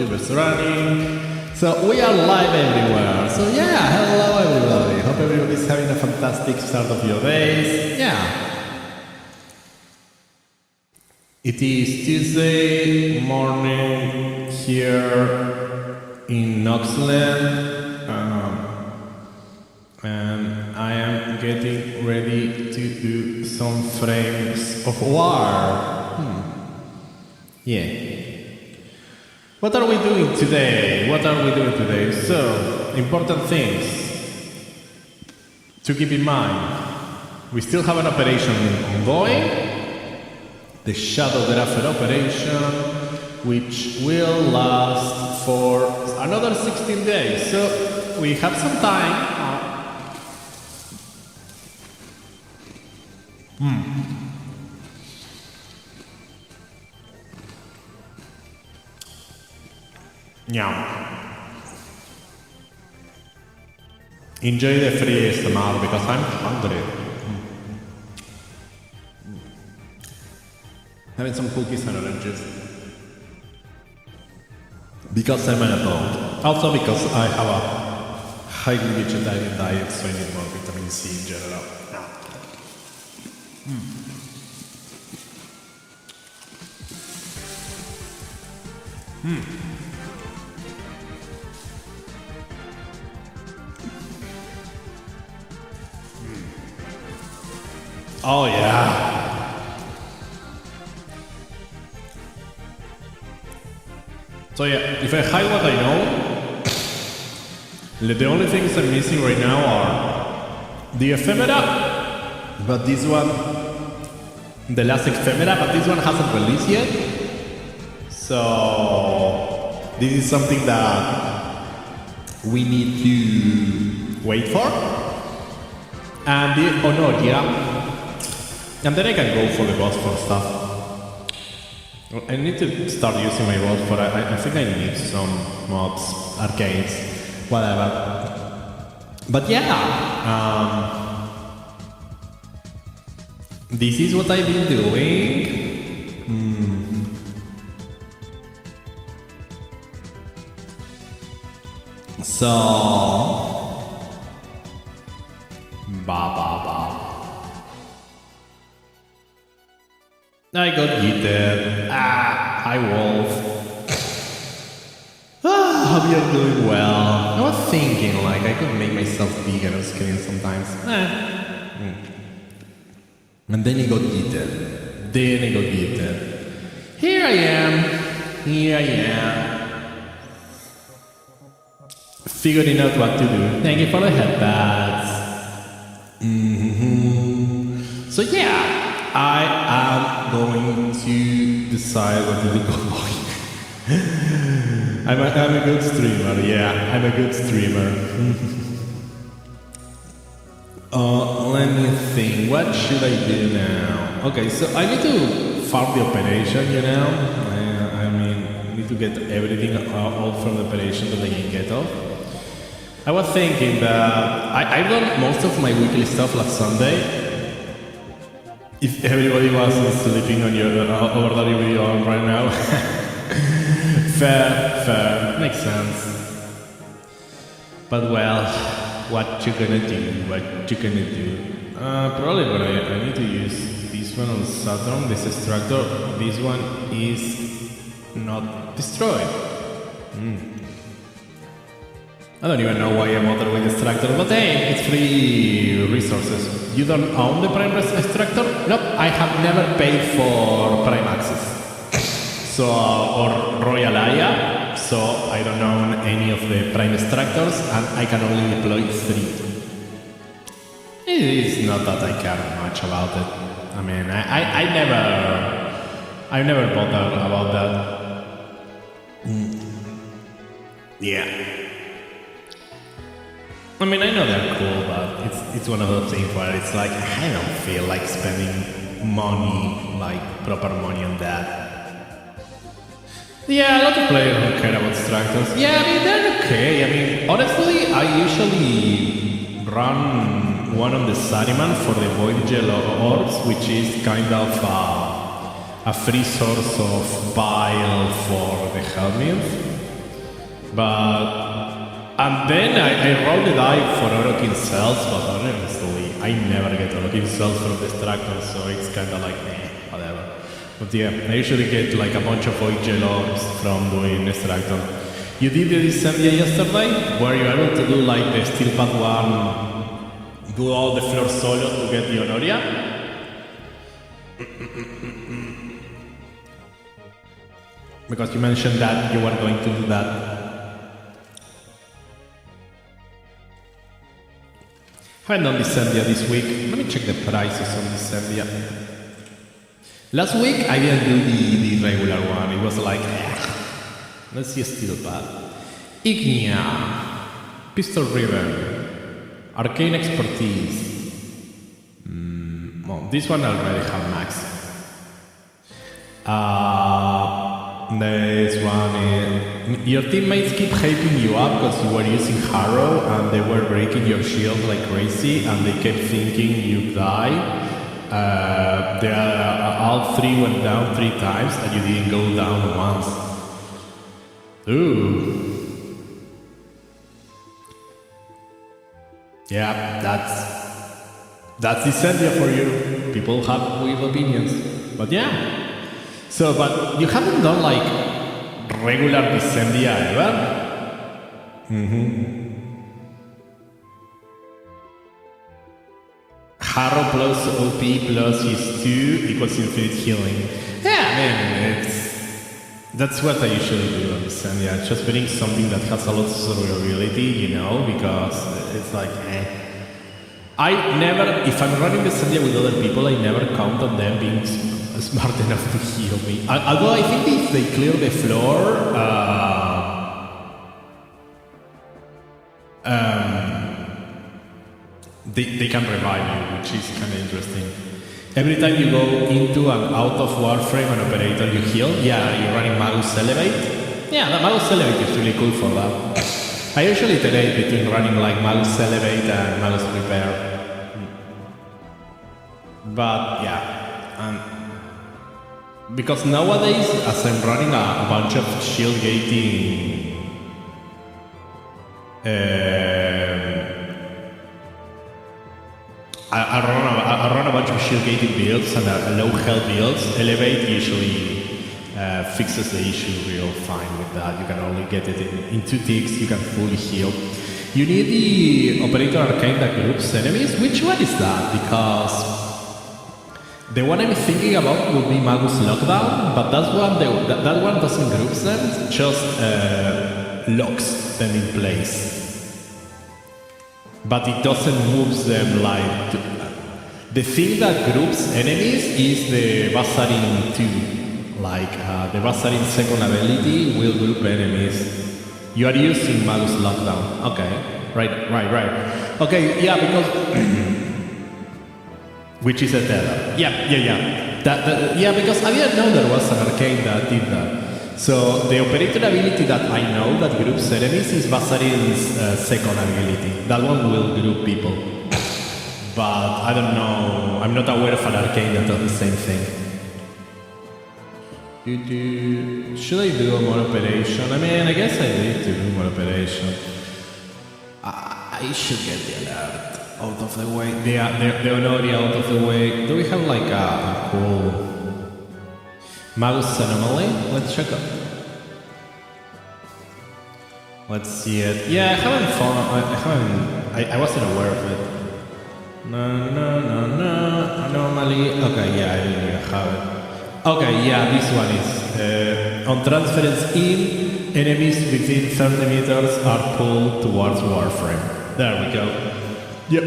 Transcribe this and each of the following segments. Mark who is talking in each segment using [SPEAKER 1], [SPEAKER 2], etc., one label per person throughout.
[SPEAKER 1] YouTubers running. So we are live everywhere. So yeah, hello everybody. Hope everybody's having a fantastic start of your days. Yeah. It is Tuesday morning here in Knoxland. And I am getting ready to do some frames of war. Yeah. What are we doing today? So, important things to keep in mind. We still have an operation ongoing, the Shadow Grapher operation, which will last for another 16 days. So, we have some time. Yeah. Enjoy the free ASMR because I'm hungry. Having some cookies and oranges. Because I'm an adult. Also because I have a highly vegetarian diet, so I need more vitamin C in general. Oh yeah. So yeah, if I hide what I know, the only things I'm missing right now are the ephemera, but this one, the last ephemera, but this one hasn't released yet. So this is something that we need to wait for. And the Honoria. And then I can go for the boss for stuff. I need to start using my boss for, I think I need some mods, arcades, whatever. But yeah, this is what I've been doing. So, I got yeeted. Hi Wolf. Hope you're doing well. I was thinking like I could make myself bigger on screen sometimes. And then he got yeeted. Here I am. Figuring out what to do. Thank you for the headpads. So yeah. I am going to decide what to do. I'm a good streamer, yeah, I'm a good streamer. Let me think, what should I do now? Okay, so I need to farm the operation, you know? I mean, I need to get everything out from the operation that I can get off. I was thinking that I've done most of my weekly stuff last Sunday. If everybody was sleeping on your over that video right now. fair, makes sense. But well, what you gonna do? Probably but I need to use this one on Saturn, this extractor. This one is not destroyed. I don't even know why I bother with extractor, but hey, it's free resources. You don't own the Prime extractor? Nope, I have never paid for Prime access. Or Royal Aya, so I don't own any of the Prime extractors, and I can only deploy 3. It is not that I care much about it. I mean, I never bothered about that. Yeah. I mean, I know they're cool, but it's one of those things where it's like, I don't feel like spending money, like proper money on that. Yeah, a lot of players don't care about extractors. Yeah, I mean, they're okay. I mean, honestly, I usually run one on the Saruman for the Void Gel orbs, which is kind of a free source of bile for the Helmium. And then I rolled the die for auto-kill cells, but honestly, I never get auto-kill cells from Destructor, so it's kinda like, whatever. But yeah, I usually get like a bunch of void gelos from doing Destructor. You did the Disendia yesterday? Were you able to do like the Steel Path 1, do all the floor solo to get the Honoria? Because you mentioned that you were going to do that. Haven't done Disendia this week. Let me check the prices on Disendia. Last week I didn't do the regular one. It was like, let's see a Steel Path. Ignia, Pistol Ribbon, Arcane Expertise. Well, this one already have max. This one is... Your teammates keep hyping you up because you were using Harrow and they were breaking your shield like crazy and they kept thinking you'd die. All three went down 3 times and you didn't go down once. Ooh. Yeah, that's Disendia for you. People have weird opinions. But yeah. So, but you haven't done like regular Disendia ever? Harrow plus OP plus his 2 equals infinite healing. Yeah, man, that's what I usually do on Disendia. Just putting something that has a lot of survivability, you know, because it's like, I never, if I'm running Disendia with other people, I never count on them being smart enough to heal me. Although I think if they clear the floor, they can revive you, which is kind of interesting. Every time you go into and out of Warframe and Operator, you heal. Yeah, you're running Magus Elevate. Yeah, the Magus Elevate is really cool for that. I usually alternate between running like Magus Elevate and Magus Repair. But yeah, because nowadays, as I'm running a bunch of shield gating I run a bunch of shield gating builds and low health builds. Elevate usually fixes the issue real fine with that. You can only get it in 2 ticks, you can fully heal. You need the Operator Arcane that groups enemies. Which one is that? Because the one I'm thinking about would be Magus Lockdown, but that one doesn't group them, it just locks them in place. But it doesn't move them like... The thing that groups enemies is the Bassarin 2. Like, the Bassarin second ability will group enemies. You are using Magus Lockdown. Okay, right. Okay, yeah, because... Which is a tether. Yeah. Because I didn't know there was an arcane that did that. So the operator ability that I know that groups enemies is Bassarin's second ability. That one will group people. But I don't know. I'm not aware of an arcane that does the same thing. Should I do more operation? I mean, I guess I need to do more operation. I should get the alert out of the way. The Honoria out of the way. Do we have like a cool Magus Anomaly? Let's check it. Let's see it. Yeah, I haven't found. I wasn't aware of it. No. Anomaly. Okay, yeah, I didn't even have it. Okay, yeah, this one is on transference in, enemies within 30 meters are pulled towards Warframe. There we go. Yep.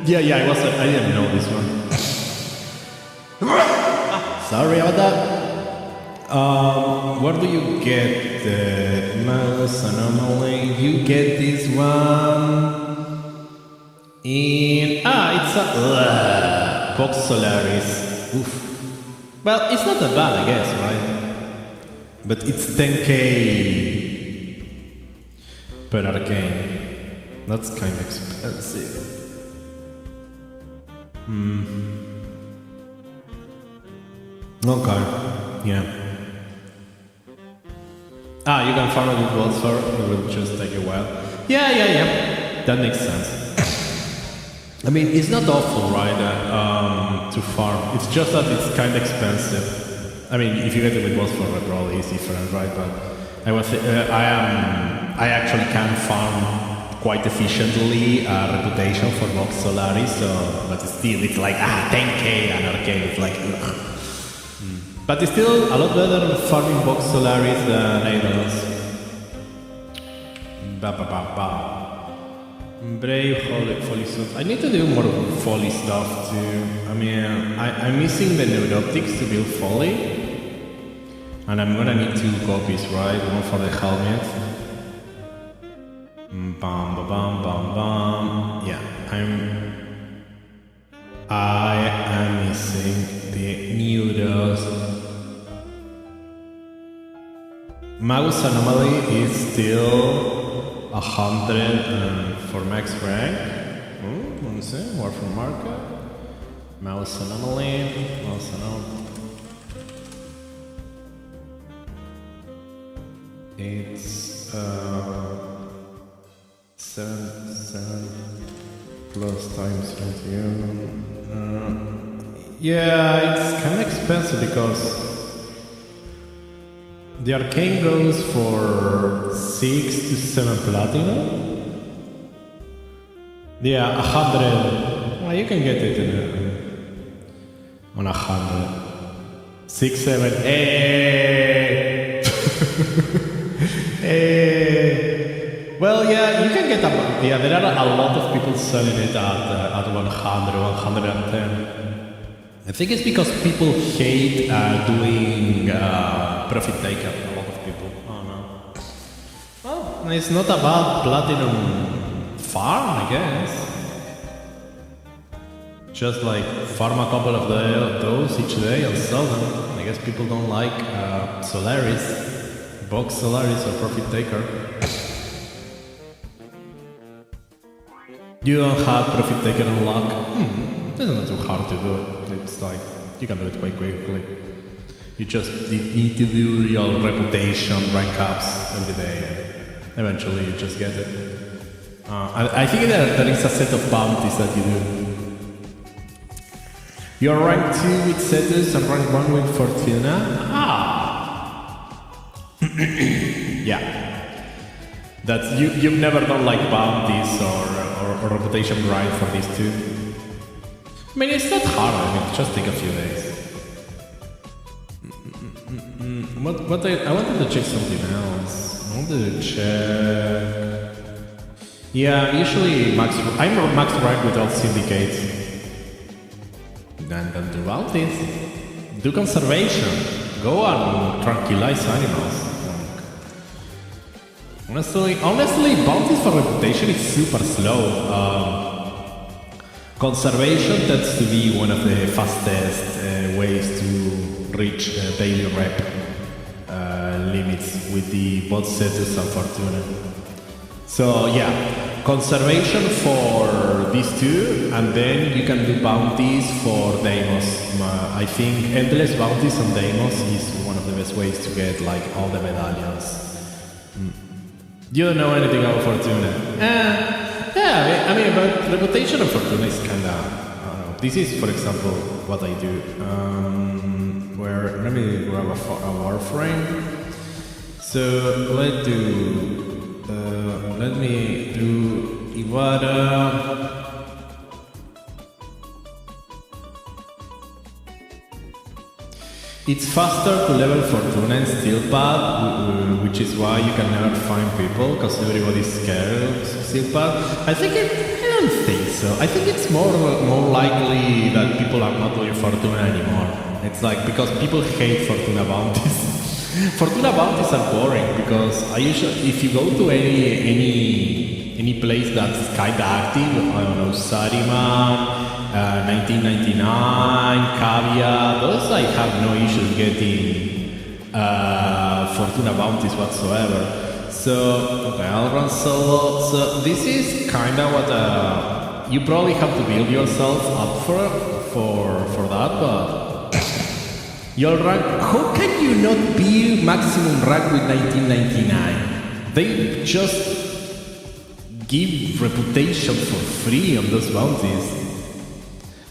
[SPEAKER 1] Yeah, I didn't know this one. Sorry about that. Where do you get the Magus Anomaly? You get this one in... it's a... Vox Solaris. Oof. Well, it's not that bad, I guess, right? But it's 10k per arcane. That's kind of expensive. Okay, yeah. Ah, you can farm it with Warframe, it will just take a while. Yeah. That makes sense. I mean, it's not awful, right, to farm. It's just that it's kind of expensive. I mean, if you get it with Warframe, probably it's different, right? But I actually can farm quite efficiently reputation for Vox Solaris, but still, it's like 10k an arcade. It's like, ugh. But it's still a lot better farming Vox Solaris than Eidos. Brave, Folly suit. I need to do more Folly stuff too. I mean, I'm missing the neurotics to build Folly. And I'm gonna need 2 copies, right? One for the helmet. Bam. Yeah, I am missing the neuros. Magus Anomaly is still 100 for max rank. Let me see. Warframe market. Mouse Anomaly. It's 7 plus times 21. Yeah, it's kind of expensive because the arcane goes for 6 to 7 platinum. Yeah, 100. Well, you can get it on 100. 6, 7, hey! Hey! Well, yeah, you can get there are a lot of people selling it at 100, 110. I think it's because people hate doing profit taker. A lot of people. Oh no. Well, it's not a bad platinum farm, I guess. Just like farm a couple of those each day and sell them. I guess people don't like Solaris, Vox Solaris or Profit Taker. You don't have Profit Taker unlock. It's not too hard to do it. It's like, you can do it quite quickly. You just need to do your reputation rank ups every day. And eventually you just get it. I think there is a set of bounties that you do. You're rank 2 with Cetus and rank 1 with Fortuna? Yeah. That's you've never done like bounties or reputation grind for these two. I mean, it's not hard. I mean, just take a few days. What I wanted to check something else. I wanted to check. Yeah, usually I'm max rank without syndicates. Then do bounties. Do conservation. Go and tranquilize animals. Honestly, bounties for reputation is super slow. Conservation tends to be one of the fastest ways to reach daily rep limits with the bot Cetus and Fortuna. So yeah, conservation for these two, and then you can do bounties for Deimos. I think endless bounties on Deimos is one of the best ways to get like all the medallions. You don't know anything about Fortuna? Yeah, I mean, but reputation of Fortuna is kinda, I don't know. This is, for example, what I do. Let me grab a Warframe. So, let me do Iwata. It's faster to level Fortuna in Steelpad, which is why you can never find people, because everybody's scared of Steelpad. I don't think so. I think it's more likely that people are not doing Fortuna anymore. It's like, because people hate Fortuna bounties. Fortuna bounties are boring, because if you go to any place that's kinda active, I don't know, Sariman, 1999, Cavia, those I have no issues getting Fortuna bounties whatsoever. So, okay, I'll run solo. So this is kinda what you probably have to build yourself up for that, but Your rank, how can you not be maximum rank with 1999? They just give reputation for free on those bounties.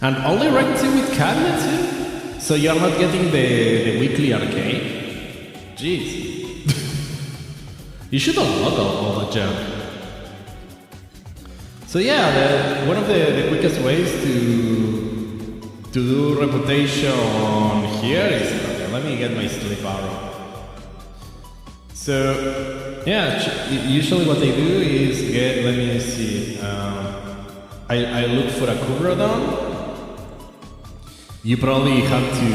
[SPEAKER 1] And only rank 2 with cabinet too? So you're not getting the weekly arcade? Jeez. You should unlock all the junk. So yeah, one of the quickest ways to do reputation here is, okay, let me get my sleep arrow. So yeah, usually what I do is get, let me see, I look for a Kubrodon. You probably have to,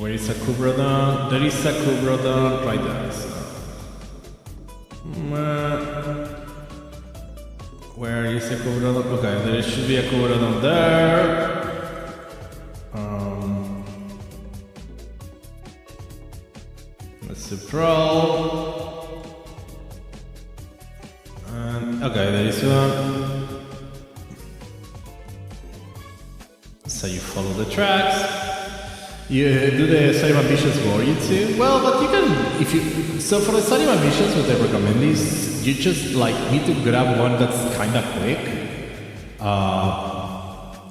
[SPEAKER 1] where is a Kubrodon? There is a Kubrodon right there. So. Where is a Kubrodon? Okay, there should be a Kubrodon there. That's the pro. And okay, there is one. So you follow the tracks. You do the Stadium Ambitions warrior too. Well, but you can, if you, so for the Stadium Ambitions, what I recommend is you just like need to grab one that's kind of quick.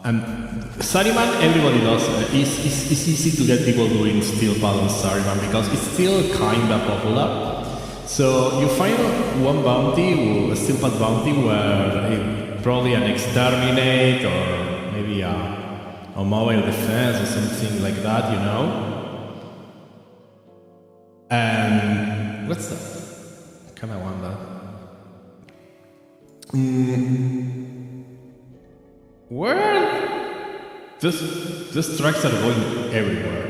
[SPEAKER 1] And Sariman, everybody does. It's easy to get people doing steel paddle Sariman because it's still kind of popular. So you find one bounty, a steel pad bounty, where probably an exterminate or maybe a mobile defense or something like that, you know. And what's that? Kind of wonder. Where these tracks are going everywhere.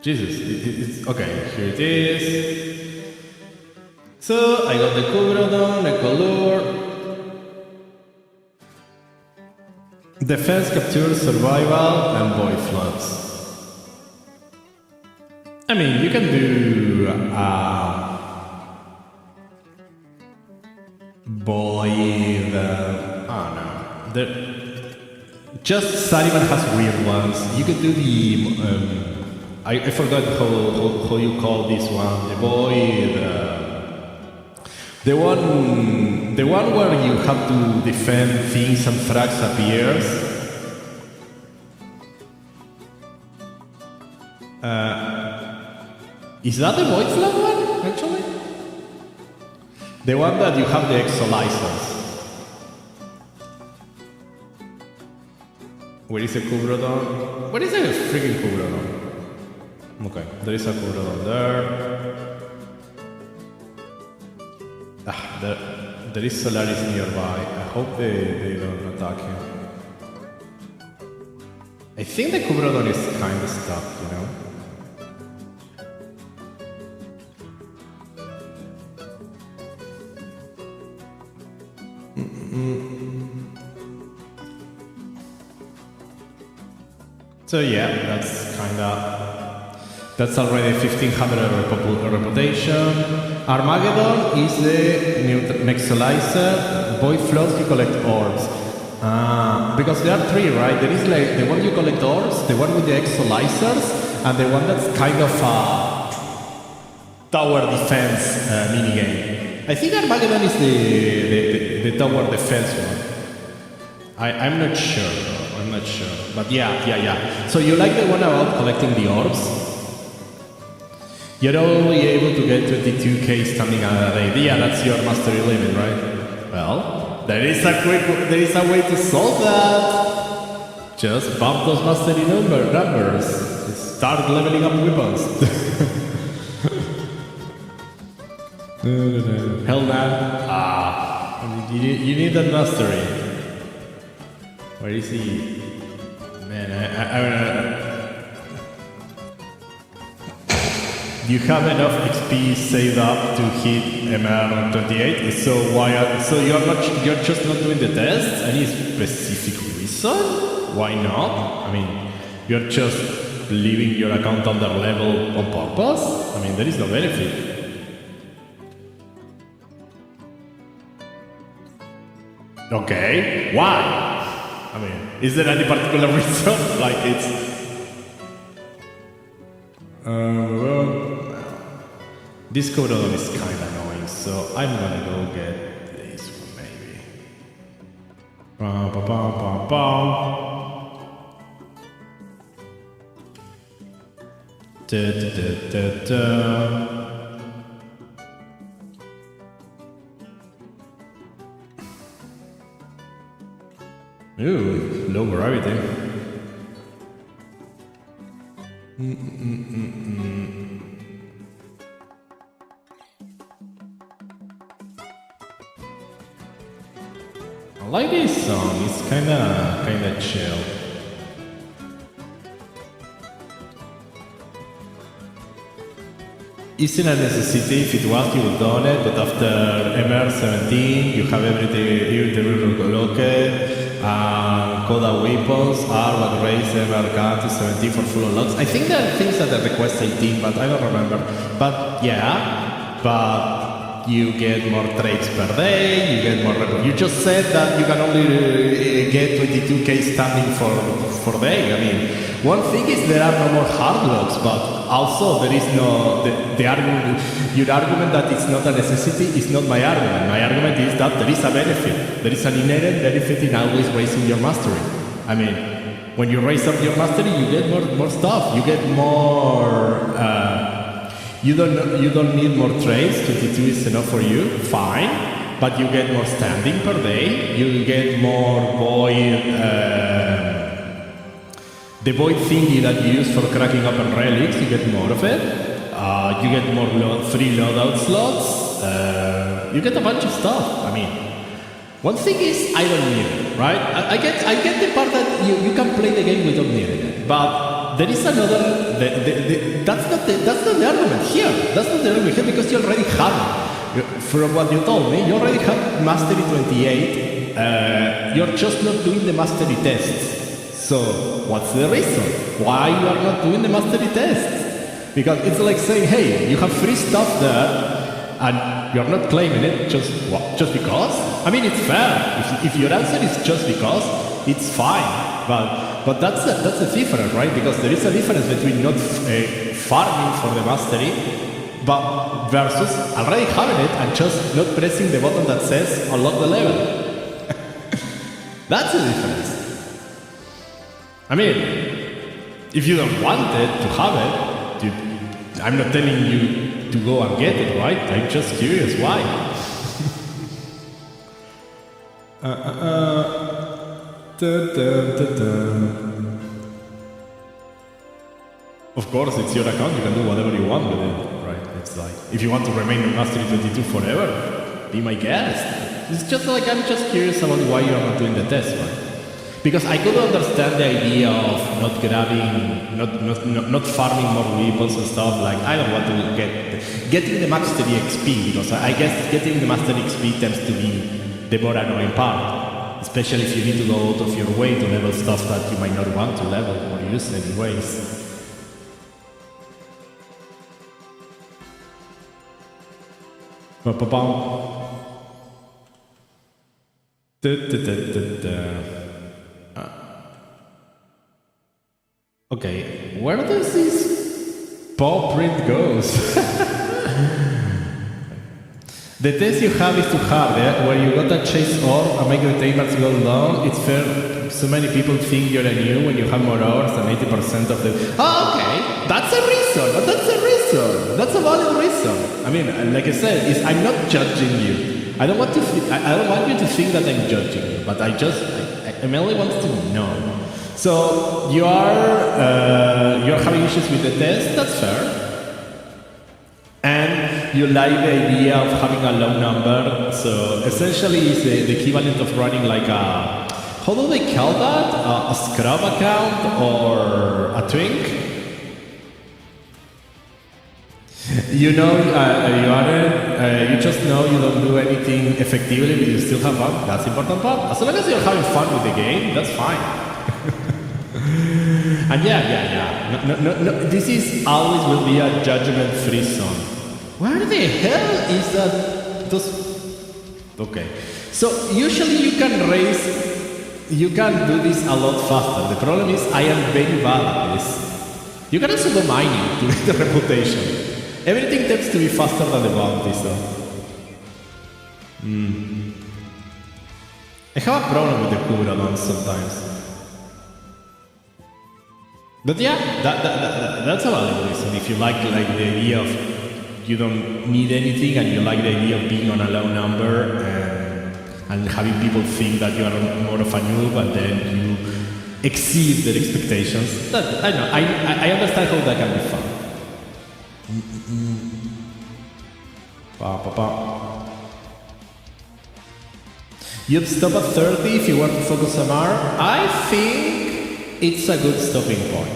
[SPEAKER 1] Jesus, it's okay. Here it is. So I got the Kubrodon, the color. Defense, capture, survival, and void floods. I mean, you can do void. Oh no, just Sariman has weird ones. You could do the. I forgot how you call this one. The void. The one where you have to defend things and frags appears. Is that the void flag one, actually? The one that you have the exolizers. Where is the Kubrodon? Where is the freaking Kubrodon? Okay, there is a Kubrodon there. There is Solaris nearby. I hope they don't attack him. I think the Kubrodon is kind of stuck, you know? So yeah, that's already 1500 reputation. Armageddon is the Nexalizer. Void flows, you collect orbs. Because there are three, right? There is like the one you collect orbs, the one with the exolizers, and the one that's kind of a tower defense minigame. I think Armageddon is the tower defense one. I'm not sure, though. I'm not sure. But yeah. So you like the one about collecting the orbs? You're only able to get 22k standing at a day. Yeah, that's your mastery limit, right? Well, there is a way to solve that. Just bump those mastery numbers. Start leveling up weapons. Hell nah. You need that mastery. Where is he? Man, you have enough XP saved up to hit MR28, so you're just not doing the test? Any specific reason? Why not? I mean, you're just leaving your account under level on purpose? I mean, there is no benefit. Okay, why? I mean, is there any particular reason? Like it's... this codon is kind of annoying, so I'm gonna go get this one maybe. Bum, bum, bum, bum, bum. Da, da, da, da, da. Ooh, low gravity. I like this song. It's kinda chill. Isn't a necessity. If it was, you would have done it. But after MR17, you have everything located. Coda weapons are what raise MR gun to 17 for full unlocks. I think there are things that are request 18, but I don't remember. But yeah, but you get more trades per day. You get more. You just said that you can only get 22k standing for day. I mean, one thing is there are no more hard locks, but also there is no the argument. Your argument that it's not a necessity is not my argument. My argument is that there is a benefit. There is an inherent benefit in always raising your mastery. I mean, when you raise up your mastery, you get more stuff. You get more. You don't need more trades. 22 is enough for you. Fine, but you get more standing per day. You get more void. The void thingy that you use for cracking open relics, you get more of it. You get more free loadout slots. You get a bunch of stuff. I mean, one thing is I don't need it, right? I get the part that you can play the game without needing it, but there is another. That's not the argument here. That's not the argument here because you already have it. From what you told me, you already have Mastery 28. You're just not doing the Mastery tests. So, what's the reason? Why you are not doing the Mastery tests? Because it's like saying, hey, you have free stuff there, and you're not claiming it just because? I mean, it's fair. If your answer is just because, it's fine. But that's a difference, right? Because there is a difference between not farming for the mastery, but versus already having it and just not pressing the button that says unlock the level. That's the difference. I mean, if you don't want it to have it, I'm not telling you to go and get it, right? I'm just curious why. Of course, it's your account, you can do whatever you want with it, right? It's like, if you want to remain in Mastery 22 forever, be my guest. It's just like, I'm just curious about why you're not doing the test, right? Because I could understand the idea of not grabbing, not farming more weapons and stuff. Like, I don't want to getting the mastery XP, because I guess getting the mastery XP tends to be the more annoying part, especially if you need to go out of your way to level stuff that you might not want to level or use anyways. Okay, where does this paw print goes? The test you have is too hard, where you gotta chase orb and make the timers go down. It's fair, so many people think you're a new when you have more hours than 80% of the... Oh, okay, that's a reason, that's a valid reason. I mean, like I said, I'm not judging you. I don't want you to think that I'm judging you, but I merely want to know. So you're having issues with the test, that's fair. And you like the idea of having a low number, so essentially it's the equivalent of running like a, how do they call that? A scrub account or a twink? You know, you just know you don't do anything effectively, but you still have fun. That's the important part. As long as you're having fun with the game, that's fine. And no, this is always will be a judgment-free zone. Where the hell is that? Okay. So usually you can raise You can do this a lot faster. The problem is I am very bad at this. You can also do mining to get the reputation. Everything tends to be faster than the bounties though. I have a problem with the cooldowns sometimes. But yeah, that's a valid reason. If you like the idea of you don't need anything and you like the idea of being on a low number and having people think that you are more of a noob and then you exceed their expectations. I know, I understand how that can be fun. You'd stop at 30 if you were to focus MR. I think it's a good stopping point.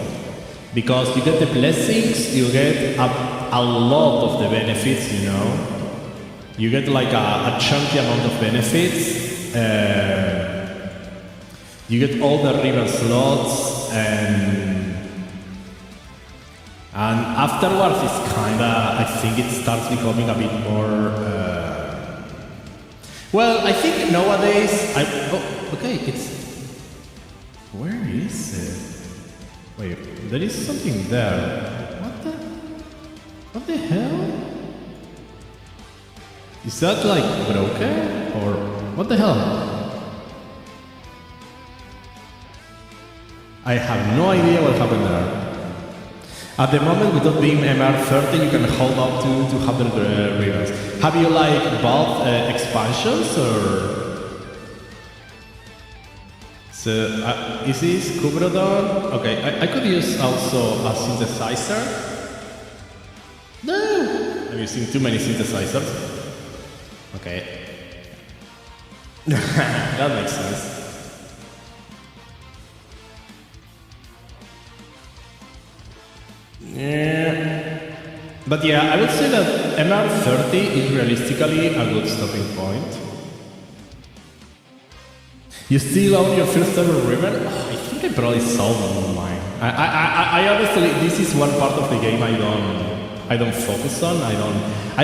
[SPEAKER 1] Because you get the blessings, you get a lot of the benefits, you know. You get like a chunky amount of benefits. You get all the river slots and afterwards it's kinda, I think it starts becoming a bit more well, I think nowadays okay, it's where is it? Wait, there is something there. What the hell? Is that like broken? Or what the hell? I have no idea what happened there. At the moment, without being MR30, you can hold up to 200 ribbons. Have you like bought expansions or? So, is this Kubrodon? Okay, I could use also a synthesizer. No! I'm using too many synthesizers. Okay. That makes sense. Yeah. But yeah, I would say that MR30 is realistically a good stopping point. You still own your first ever ribbon? Oh, I think I probably sold mine. I honestly, this is one part of the game I don't focus on. I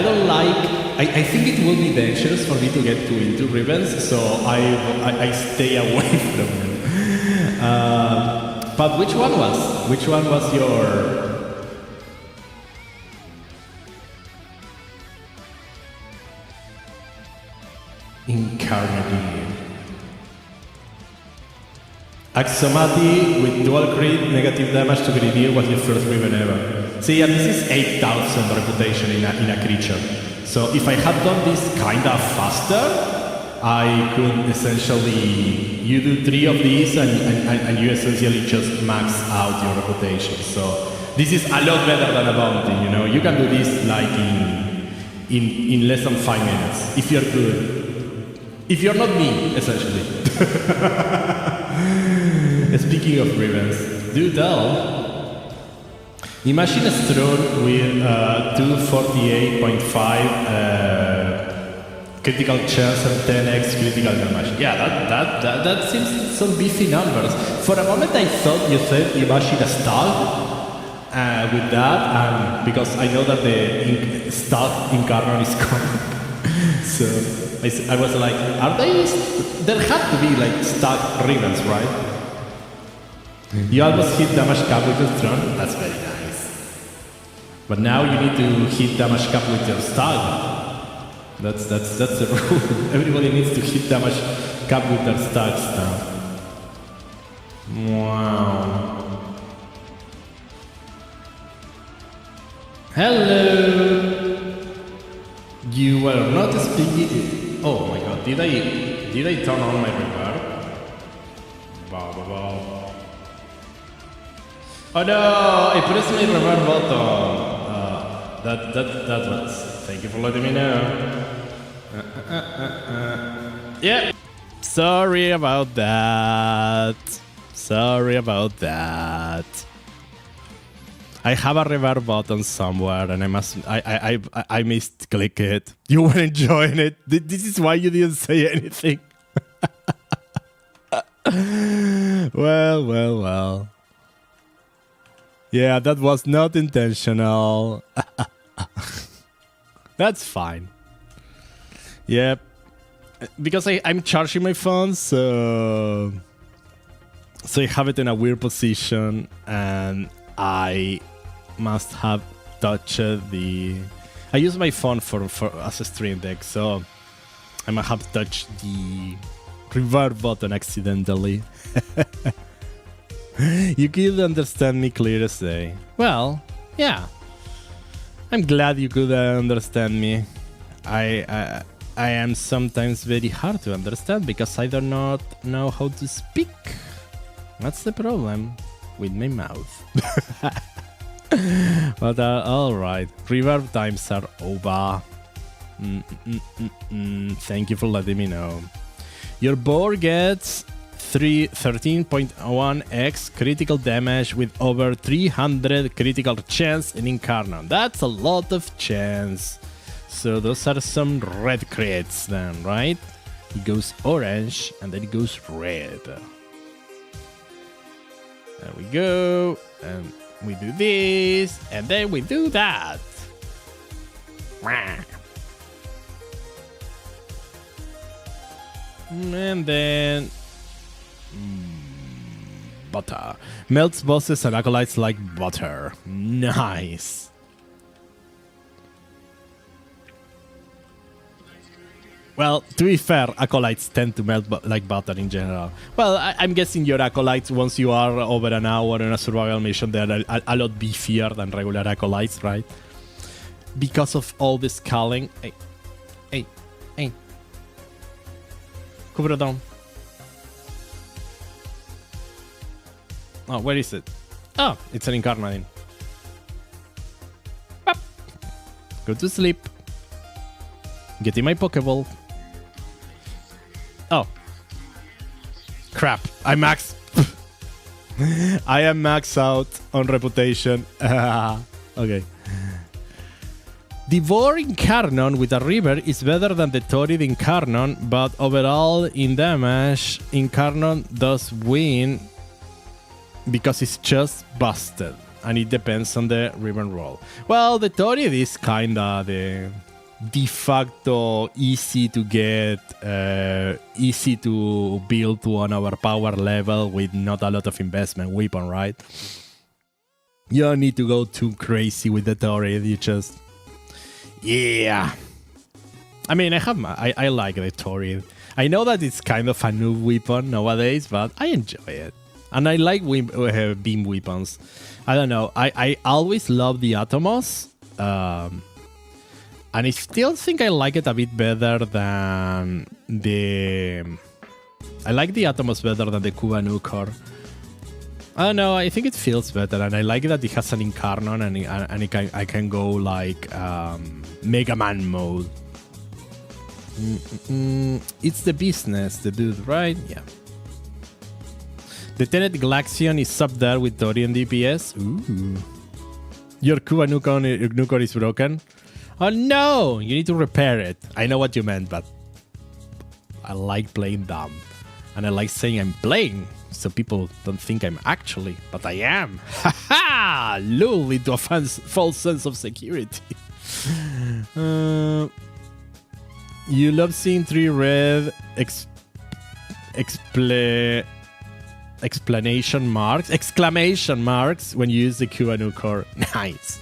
[SPEAKER 1] don't like. I think it will be dangerous for me to get too into ribbons, so I stay away from them. But which one was your? Incarnate. Axomati with dual crit, negative damage to Grenadier was your first ribbon ever. So yeah, this is 8,000 reputation in a creature. So if I had done this kinda faster, I could essentially, you do 3 of these and you essentially just max out your reputation. So this is a lot better than a bounty, you know. You can do this like in less than 5 minutes, if you're good. If you're not me, essentially. Speaking of ribbons, do tell. Imagine a throne with 248.5 critical chance and 10x critical damage. Yeah, that seems some beefy numbers. For a moment I thought you said imagine a stall with that, because I know that the stall incarnate is coming. So I was like, are they? There had to be like stacked ribbons, right? You almost hit damage cap with your throne. That's very nice. But now you need to hit damage cap with your stag. That's the rule. Everybody needs to hit damage cap with their stags now. Wow. Hello. You were not speaking. Oh my god! Did I turn on my reverb? Oh no! I pressed my reverb button. That was. Thank you for letting me know. Yeah. Sorry about that. I have a reverb button somewhere, and I misclick it. You were enjoying it. This is why you didn't say anything. Well. Yeah, that was not intentional. That's fine. Yep. Because I'm charging my phone, so So I have it in a weird position, and I must have touched the... I use my phone for as a stream deck, so I might have touched the reverb button accidentally. You could understand me clear as day. Well, yeah. I'm glad you could understand me. I am sometimes very hard to understand because I do not know how to speak. That's the problem with my mouth. But alright, reverb times are over. Thank you for letting me know. Your board gets 13.1x critical damage with over 300 critical chance in Incarnon. That's a lot of chance. So those are some red crits then, right? It goes orange and then it goes red. There we go. And we do this and then we do that. And then butter. Melts bosses and acolytes like butter. Nice. Well, to be fair, acolytes tend to melt like butter in general. Well, I'm guessing your acolytes, once you are over an hour in a survival mission, they're a lot beefier than regular acolytes, right? Because of all the scaling. Hey. Cover it down. Oh, where is it? Oh, it's an Incarnadine. Go to sleep. Get in my Pokeball. Oh. Crap. I max. I am max out on reputation. Okay. Devour Incarnon with a River is better than the Torrid Incarnon, but overall in damage, Incarnon does win because it's just busted, and it depends on the River roll. Well, the Torrid is kinda the de facto easy to get, easy to build to an overpower level with not a lot of investment weapon, right? You don't need to go too crazy with the Torrid, you just... Yeah. I mean, I like the Torrid. I know that it's kind of a new weapon nowadays, but I enjoy it. And I like beam weapons. I don't know. I always love the Atomos. And I still think I like it a bit better than the... I like the Atomos better than the Kubanukor. I don't know, I think it feels better, and I like that it has an Incarnon, and I can go like Mega Man mode. It's the business, the dude, right? Yeah. The Tenet Glaxion is up there with Tori and DPS. Ooh. Your Kubanukor is broken. Oh no! You need to repair it. I know what you meant, but I like playing dumb. And I like saying I'm playing, so people don't think I'm actually, but I am. Haha! Lull into a false sense of security. You love seeing 3 red exclamation marks when you use the Kubanukor. Nice.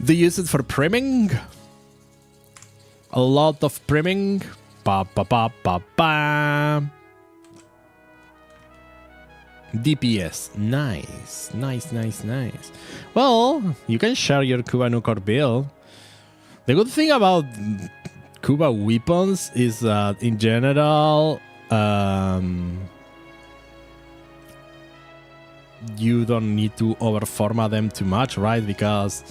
[SPEAKER 1] Do you use it for priming? A lot of priming. Ba ba ba ba ba. DPS. Nice. Nice. Well, you can share your Kubanukor build. The good thing about Kuba weapons is that in general, you don't need to overformat them too much, right? Because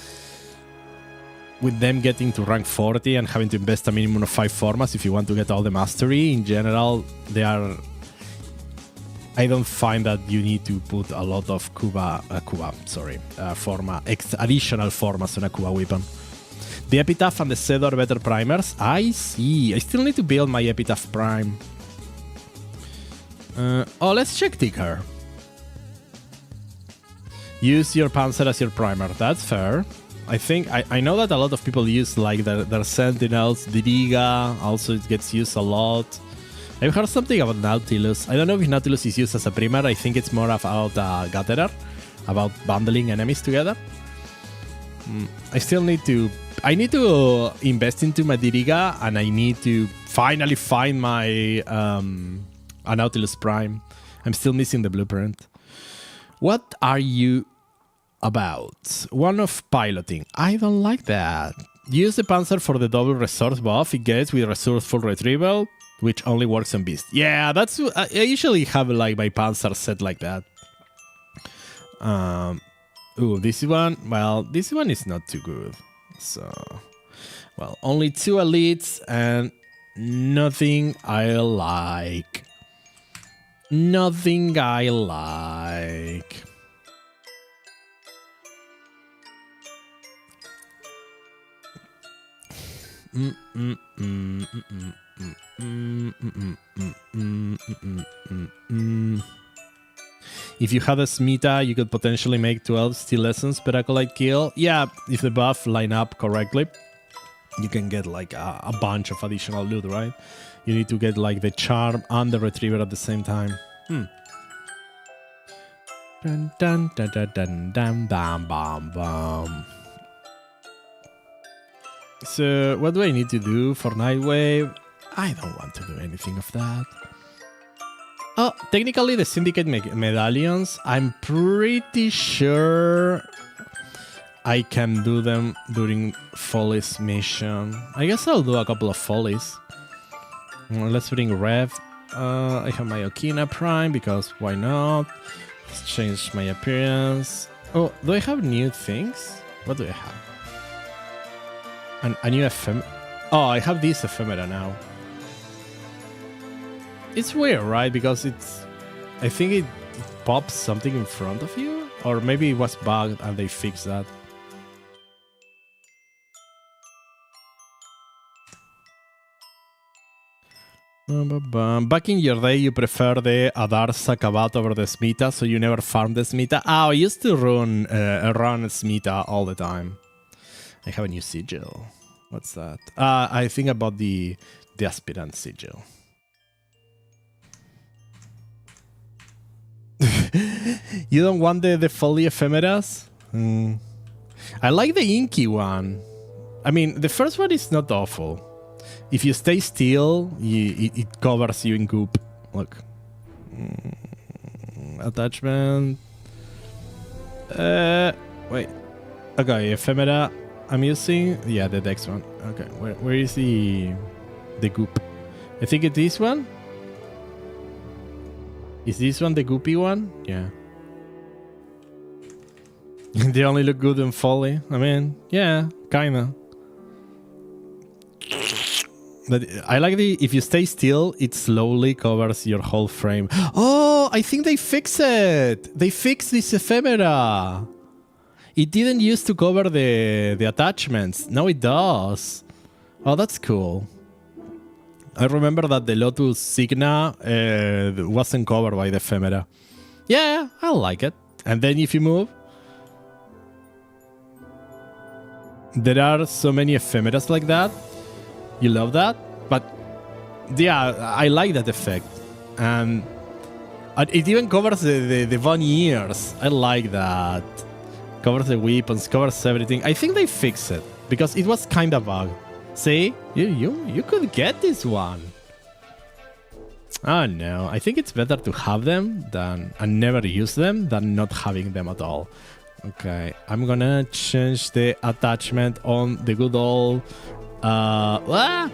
[SPEAKER 1] with them getting to rank 40 and having to invest a minimum of 5 formats if you want to get all the mastery, in general, they are... I don't find that you need to put a lot of additional formats on a Kuba weapon. The Epitaph and the Cedar are better primers. I see. I still need to build my Epitaph Prime. Let's check Ticker. Use your Panzer as your primer. That's fair. I think I know that a lot of people use like their Sentinels. The Diga also it gets used a lot. I've heard something about Nautilus. I don't know if Nautilus is used as a primer. I think it's more about Gatherer, about bundling enemies together. I still need to... I need to invest into my Diriga, and I need to finally find my Nautilus Prime. I'm still missing the blueprint. What are you about? One of piloting. I don't like that. Use the Panzer for the double resource buff it gets with resourceful retrieval, which only works on beast. Yeah, that's... I usually have like my Panzer set like that. Ooh, this one... Well, this one is not too good. So... Well, only 2 elites and nothing I like. Nothing I like. If you had a Smita, you could potentially make 12 steel lessons per acolyte kill. Yeah, if the buff line up correctly, you can get like a bunch of additional loot, right? You need to get like the charm and the retriever at the same time. Dun dun dun dun dun dun bam bam bam. So what do I need to do for Nightwave? I don't want to do anything of that. Oh, technically the Syndicate medallions, I'm pretty sure I can do them during Foley's mission. I guess I'll do a couple of Foleys. Let's bring Rev. I have my Okina Prime because why not? Let's change my appearance. Oh, do I have new things? What do I have? A new ephemera. Oh, I have this ephemera now. It's weird, right? Because it's... I think it pops something in front of you? Or maybe it was bugged and they fixed that. Back in your day, you prefer the Adarsa Kabat over the Smita, so you never farmed the Smita? Oh, I used to run Smita all the time. I have a new sigil. What's that? I think about the aspirant sigil. You don't want the Foley ephemeras? I like the inky one. I mean, the first one is not awful. If you stay still, it covers you in goop. Look. Attachment. Wait. Okay, ephemera I'm using. Yeah, the next one. Okay, where is the goop? I think it's this one. Is this one the goopy one? Yeah. They only look good in Foley. I mean, yeah, kinda. But I like if you stay still, it slowly covers your whole frame. Oh, I think they fixed it. They fixed this ephemera. It didn't used to cover the attachments. Now it does. Oh, that's cool. I remember that the Lotus Signa wasn't covered by the ephemera. Yeah, I like it. And then if you move, there are so many ephemeras like that. You love that? But yeah, I like that effect. And it even covers the Von ears. I like that. Covers the weapons, covers everything. I think they fixed it because it was kind of bugged. See? You could get this one. Oh no, I think it's better to have them and never use them than not having them at all. Okay, I'm gonna change the attachment on the good old by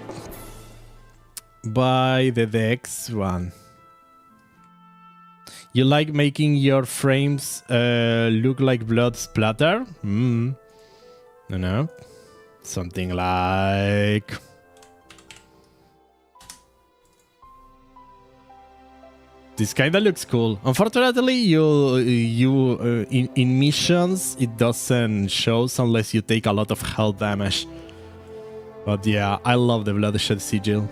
[SPEAKER 1] the Dex one. You like making your frames look like blood splatter? No. Something like... This kinda looks cool. Unfortunately, in missions, it doesn't show unless you take a lot of health damage. But yeah, I love the Bloodshed Sigil.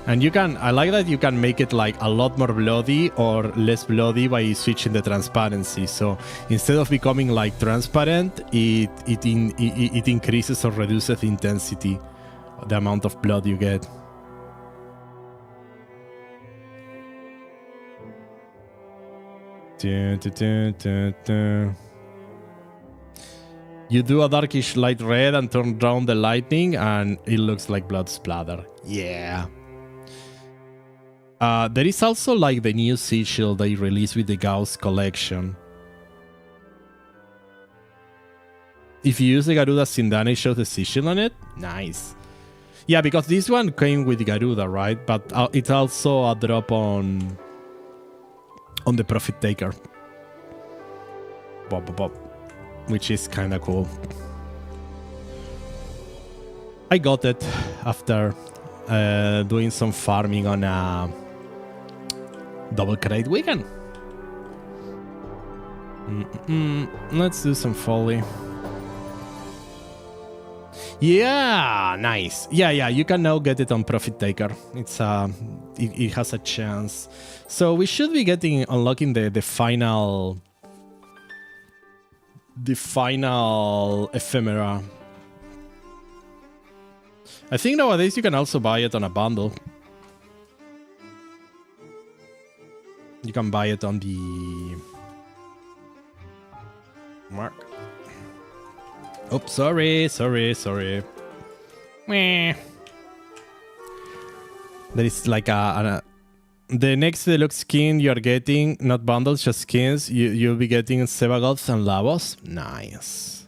[SPEAKER 1] And I like that you can make it like a lot more bloody or less bloody by switching the transparency. So instead of becoming like transparent, it increases or reduces the intensity, the amount of blood you get. You do a darkish light red and turn down the lightning and it looks like blood splatter. Yeah. There is also like the new sigil they released with the Gauss collection. If you use the Garuda Sindana, it shows the sigil on it. Nice. Yeah, because this one came with Garuda, right? But it's also a drop on the Profit Taker. Bop, bop, bop. Which is kind of cool. I got it after doing some farming on a double crate weekend. Let's do some folly. Yeah, nice. Yeah, you can now get it on Profit Taker. It's it has a chance. So we should be unlocking the final ephemera. I think nowadays you can also buy it on a bundle. You can buy it on the mark. Oh, sorry. Meh. There is like the next deluxe skin you are getting, not bundles, just skins. You'll be getting Sevagoth and Lavos. Nice.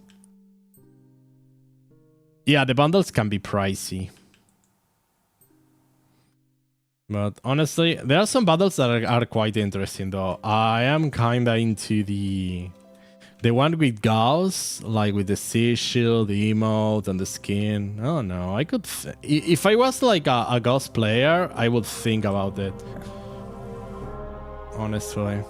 [SPEAKER 1] Yeah, the bundles can be pricey. But honestly, there are some bundles that are quite interesting though. I am kinda into the one with Gauss, like with the sigil, the emote, and the skin. Oh no, I could... if I was like a Gauss player, I would think about it. Honestly.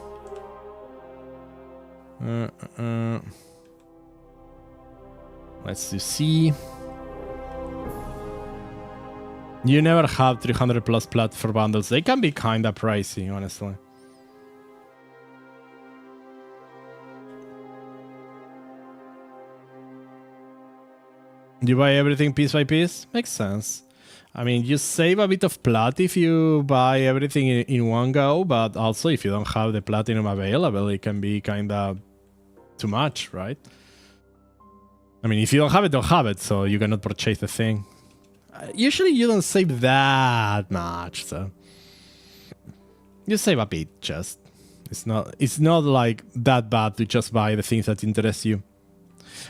[SPEAKER 1] Let's do C. You never have 300 plus plat for bundles. They can be kinda pricey, honestly. You buy everything piece by piece? Makes sense. I mean, you save a bit of plat if you buy everything in one go, but also if you don't have the platinum available, it can be kinda too much, right? I mean, if you don't have it, so you cannot purchase the thing. Usually you don't save that much, so you save a bit. Just it's not like that bad to just buy the things that interest you.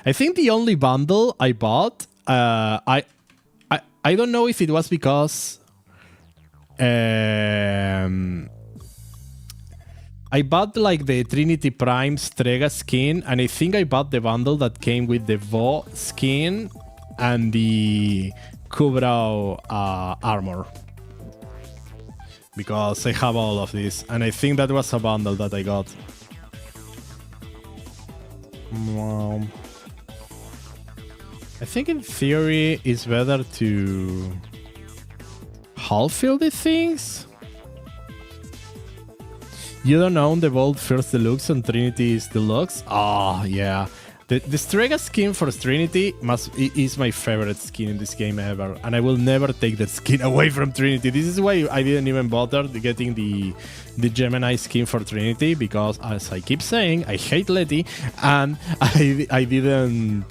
[SPEAKER 1] I think the only bundle I bought, I don't know if it was because I bought like the Trinity Prime Strega skin, and I think I bought the bundle that came with the Vo skin and the Kubrao armor, because I have all of these, and I think that was a bundle that I got. I think in theory it's better to half-fill these things. You don't own the Vault First Deluxe and Trinity's Deluxe? Oh, yeah. The Strega skin for Trinity is my favorite skin in this game ever, and I will never take that skin away from Trinity. This is why I didn't even bother getting the Gemini skin for Trinity, because as I keep saying, I hate Letty, and I didn't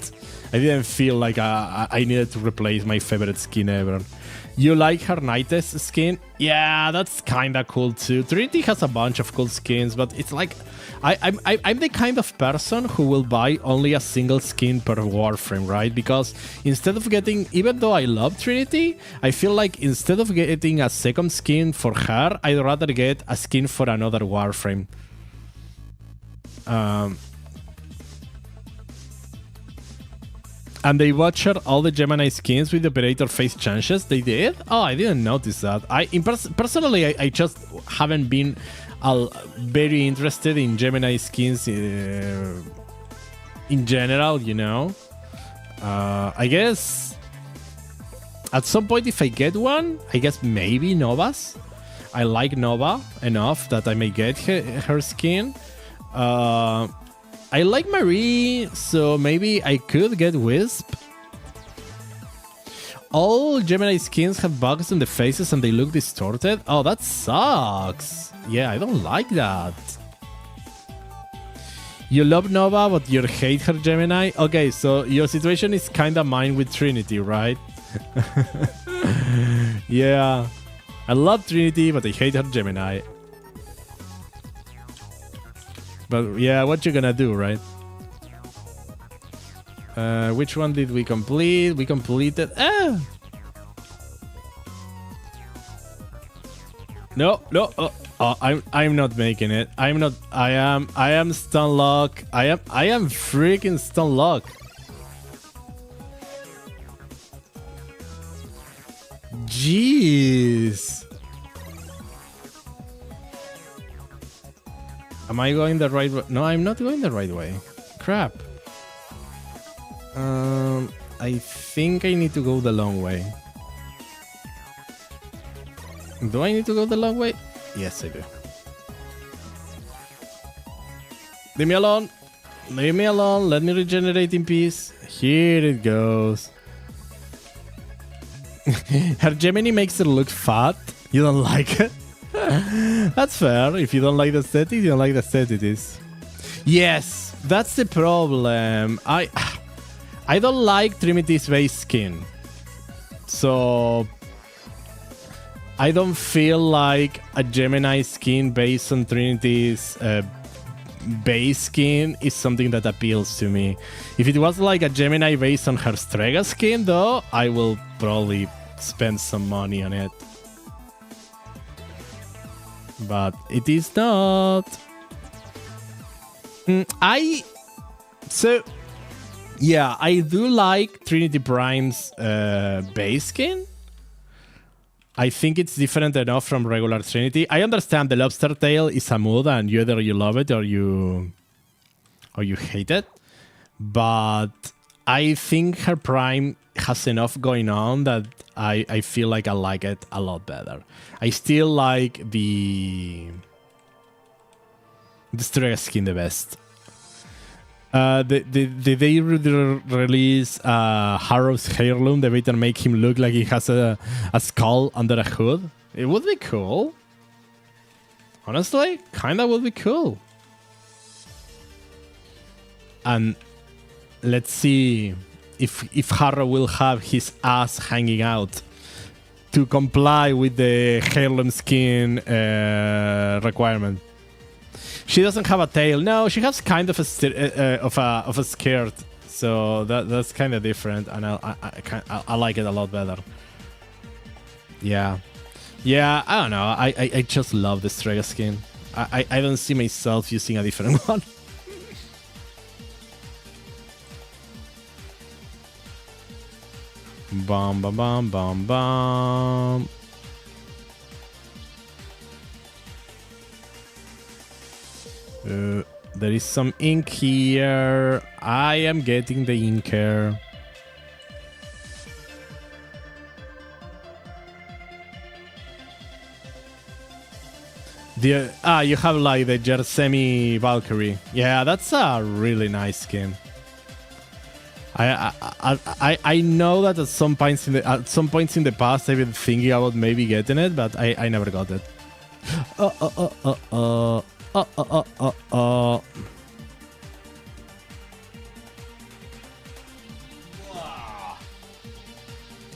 [SPEAKER 1] feel like I needed to replace my favorite skin ever. You like her Nightess skin? Yeah, that's kinda cool too. Trinity has a bunch of cool skins, but it's like I'm the kind of person who will buy only a single skin per Warframe, right? Because instead of getting, even though I love Trinity, I feel like instead of getting a second skin for her, I'd rather get a skin for another Warframe. And they butchered all the Gemini skins with the operator face changes. They did? Oh, I didn't notice that. Personally, I just haven't been very interested in Gemini skins in general, you know. I guess at some point, if I get one, I guess maybe Nova's. I like Nova enough that I may get her skin. I like Marie, so maybe I could get Wisp. All Gemini skins have bugs on the faces and they look distorted. Oh, that sucks. Yeah, I don't like that. You love Nova, but you hate her Gemini? Okay, so your situation is kind of mine with Trinity, right? Yeah. I love Trinity, but I hate her Gemini. But yeah, what you gonna do, right? Which one did we complete? We completed... No. I'm not making it. I am stun lock. I am freaking stun lock. Jeez. Am I going the right way? No, I'm not going the right way. Crap. I think I need to go the long way. Do I need to go the long way? Yes, I do. Leave me alone. Leave me alone. Let me regenerate in peace. Here it goes. Her Gemini makes her look fat. You don't like it? That's fair. If you don't like the aesthetic, you don't like the aesthetics. Yes, that's the problem. I don't like Trinity's base skin. So I don't feel like a Gemini skin based on Trinity's base skin is something that appeals to me. If it was like a Gemini based on her Strega skin, though, I will probably spend some money on it. But it is not. Yeah, I do like Trinity Prime's base skin. I think it's different enough from regular Trinity. I understand the lobster tail is a mood and either you love it or you hate it. But I think her Prime has enough going on that I feel like I like it a lot better. I still like the Strega skin the best. Did they release Harrow's heirloom? They better make him look like he has a skull under a hood. It would be cool. Honestly, kinda would be cool. And let's see if Harrow will have his ass hanging out to comply with the heirloom skin requirement. She doesn't have a tail. No, she has kind of a skirt, so that's kind of different, and I like it a lot better. Yeah, I don't know. I just love the Strega skin. I don't see myself using a different one. Bum bum bum bum bum. There is some ink here. I am getting the inker. You have like the Jersemi Valkyrie. Yeah, that's a really nice skin. I know that at some points in the past I've been thinking about maybe getting it, but I never got it.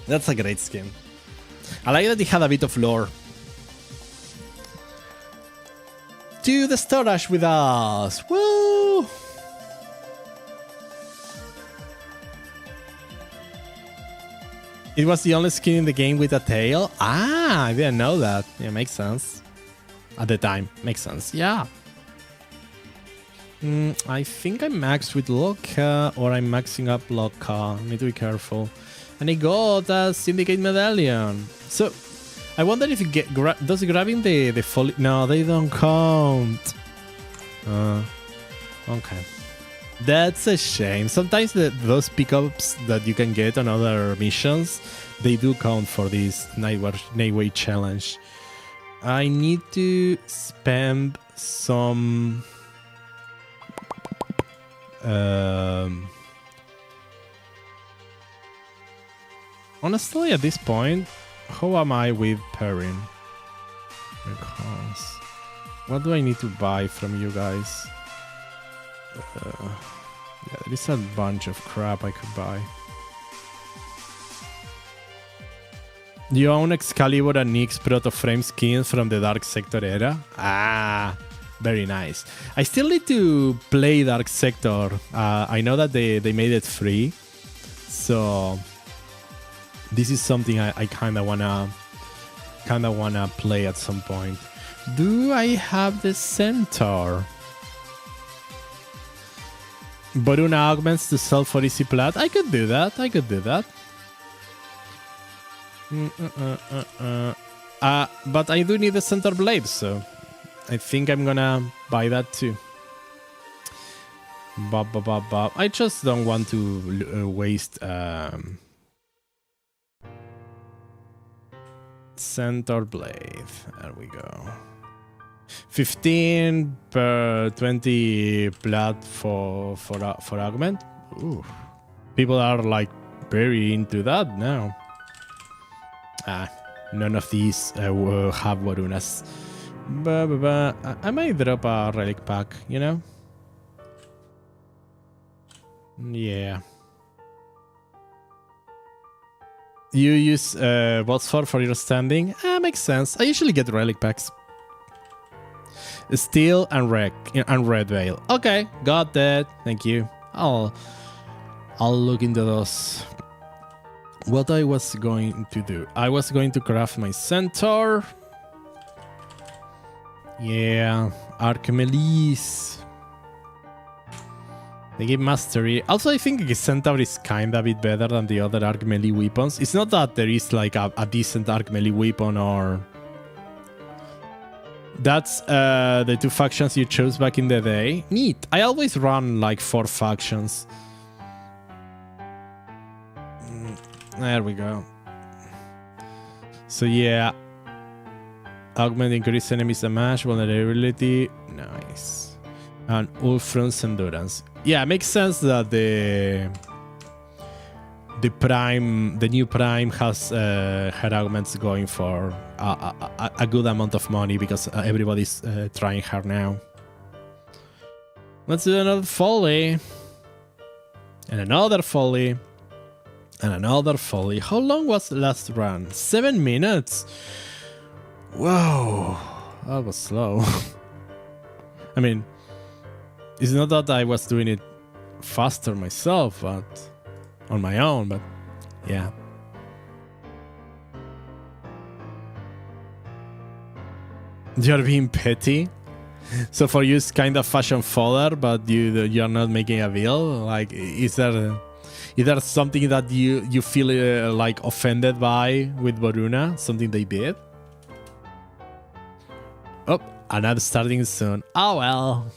[SPEAKER 1] That's a great skin. I like that it had a bit of lore. Do the storage with us. Woo! It was the only skin in the game with a tail? Ah, I didn't know that. Yeah, makes sense. At the time. Makes sense. Yeah. I think I'm maxed with Loka, or I'm maxing up Loka. Need to be careful. And I got a Syndicate Medallion. So, I wonder if you get... does grabbing the folly... No, they don't count. Okay. That's a shame. Sometimes those pickups that you can get on other missions, they do count for this Nightway challenge. I need to spam some... honestly, at this point, how am I with pairing? Because what do I need to buy from you guys? Yeah, there is a bunch of crap I could buy. Do you own Excalibur and Nyx Proto-Frame skins from the Dark Sector era? Ah, very nice. I still need to play Dark Sector. I know that they made it free, so this is something I kind of wanna play at some point. Do I have the Centaur? Baruna augments to sell for easy plat. I could do that. But I do need the Centaur blade, so I think I'm gonna buy that too. I just don't want to waste Centaur blade. There we go. 15 per 20 plat for augment. Ooh. People are like very into that now. None of these have Warunas. I might drop a relic pack, you know? Yeah. You use Botsfor for your standing? Makes sense. I usually get relic packs. Steel and Red Veil. Okay, got that. Thank you. I'll look into those. What I was going to do. I was going to craft my Centaur. Yeah, Archimedes. They give mastery. Also, I think the Centaur is kind of a bit better than the other arc melee weapons. It's not that there is like a decent arc melee weapon or... That's the two factions you chose back in the day. Neat. I always run like 4 factions. There we go. So yeah. Augment increase enemies damage, vulnerability. Nice. And Ulfron's endurance. Yeah, it makes sense that the new Prime has her augments going for a good amount of money because everybody's trying her now. Let's do another folly. And another folly. And another folly. How long was the last run? 7 minutes? Whoa. That was slow. I mean, it's not that I was doing it faster myself, but on my own, but yeah. You're being petty. So for you, it's kind of fashion fodder, but you're not making a deal. Like, is there something that you feel like offended by with Varuna? Something they did? Oh, another starting soon. Oh well.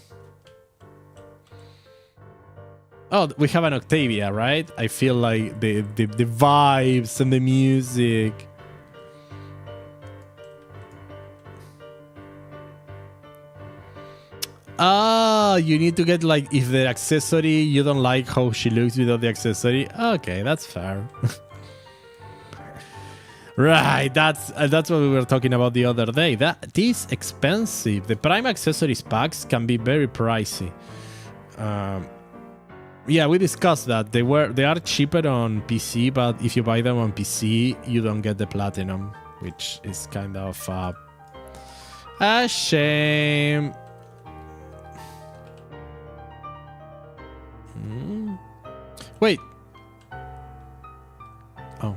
[SPEAKER 1] Oh, we have an Octavia, right? I feel like the vibes and the music. Ah, you need to get like, if the accessory, you don't like how she looks without the accessory. Okay, that's fair. Right, that's what we were talking about the other day. That is expensive. The Prime accessories packs can be very pricey. Yeah, we discussed that. They are cheaper on PC, but if you buy them on PC, you don't get the platinum, which is kind of a shame. Wait. Oh.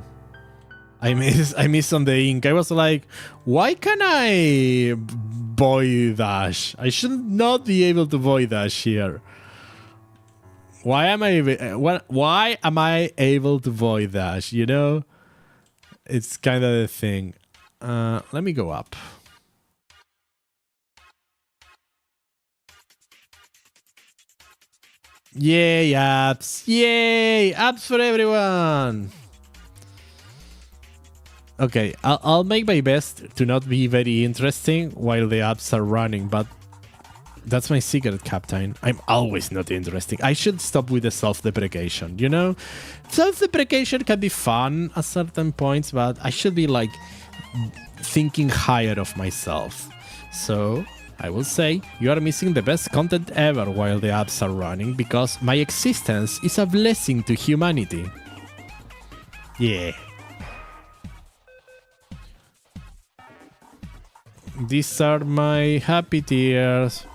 [SPEAKER 1] I missed on the ink. I was like, why can I void dash? I should not be able to void dash here. Why am I able to void dash? You know, it's kind of the thing. Let me go up. Yay, apps! Yay, apps for everyone! Okay, I'll make my best to not be very interesting while the apps are running, but that's my secret, Captain. I'm always not interesting. I should stop with the self-deprecation, you know? Self-deprecation can be fun at certain points, but I should be like thinking higher of myself. So I will say you are missing the best content ever while the apps are running because my existence is a blessing to humanity. Yeah. These are my happy tears.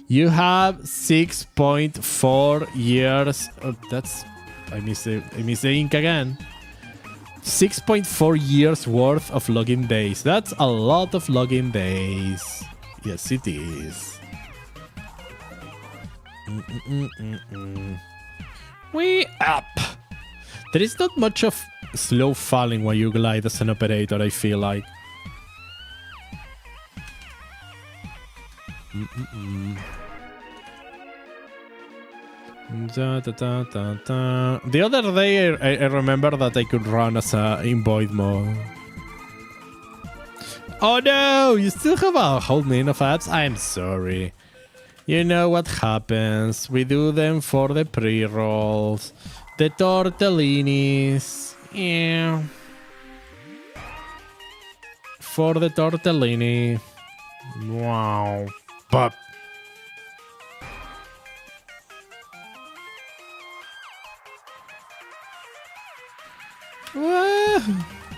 [SPEAKER 1] You have 6.4 years. Oh, that's... I miss the ink again. 6.4 years worth of login days. That's a lot of login days. Yes, it is. We up. There is not much of slow falling when you glide as an operator, I feel like. The other day I remember that I could run as in void mode. Oh no, you still have a whole million of ads? I'm sorry. You know what happens. We do them for the pre-rolls. The tortellinis. Yeah. For the tortellini. Wow. But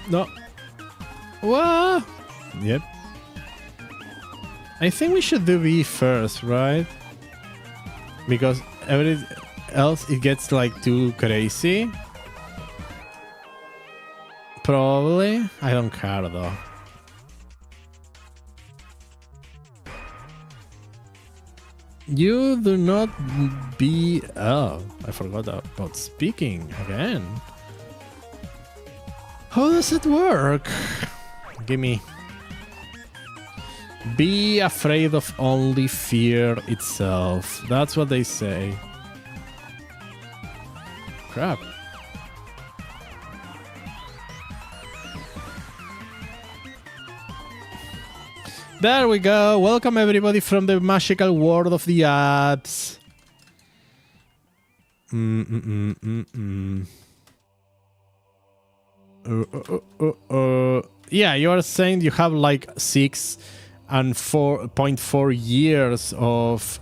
[SPEAKER 1] no. What? Yep. I think we should do B first, right? Because everything else it gets like too crazy. Probably. I don't care though. You do not be... Oh, I forgot about speaking again. How does it work? Gimme. Be afraid of only fear itself. That's what they say. Crap. There we go. Welcome everybody from the magical world of the apps. Yeah, you are saying you have like 6 and 4.4 years of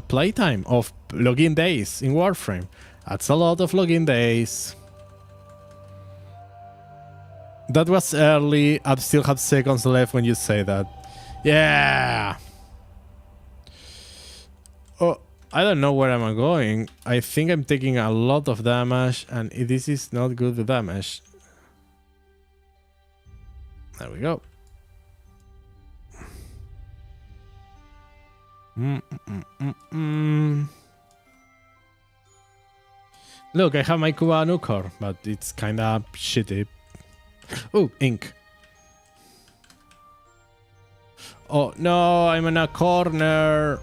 [SPEAKER 1] playtime, of login days in Warframe. That's a lot of login days. That was early. I still have seconds left when you say that. Yeah. Oh, I don't know where I'm going. I think I'm taking a lot of damage, and this is not good damage. There we go. Look, I have my Cuba Nucor, but it's kind of shitty. Oh, ink. Oh, no, I'm in a corner.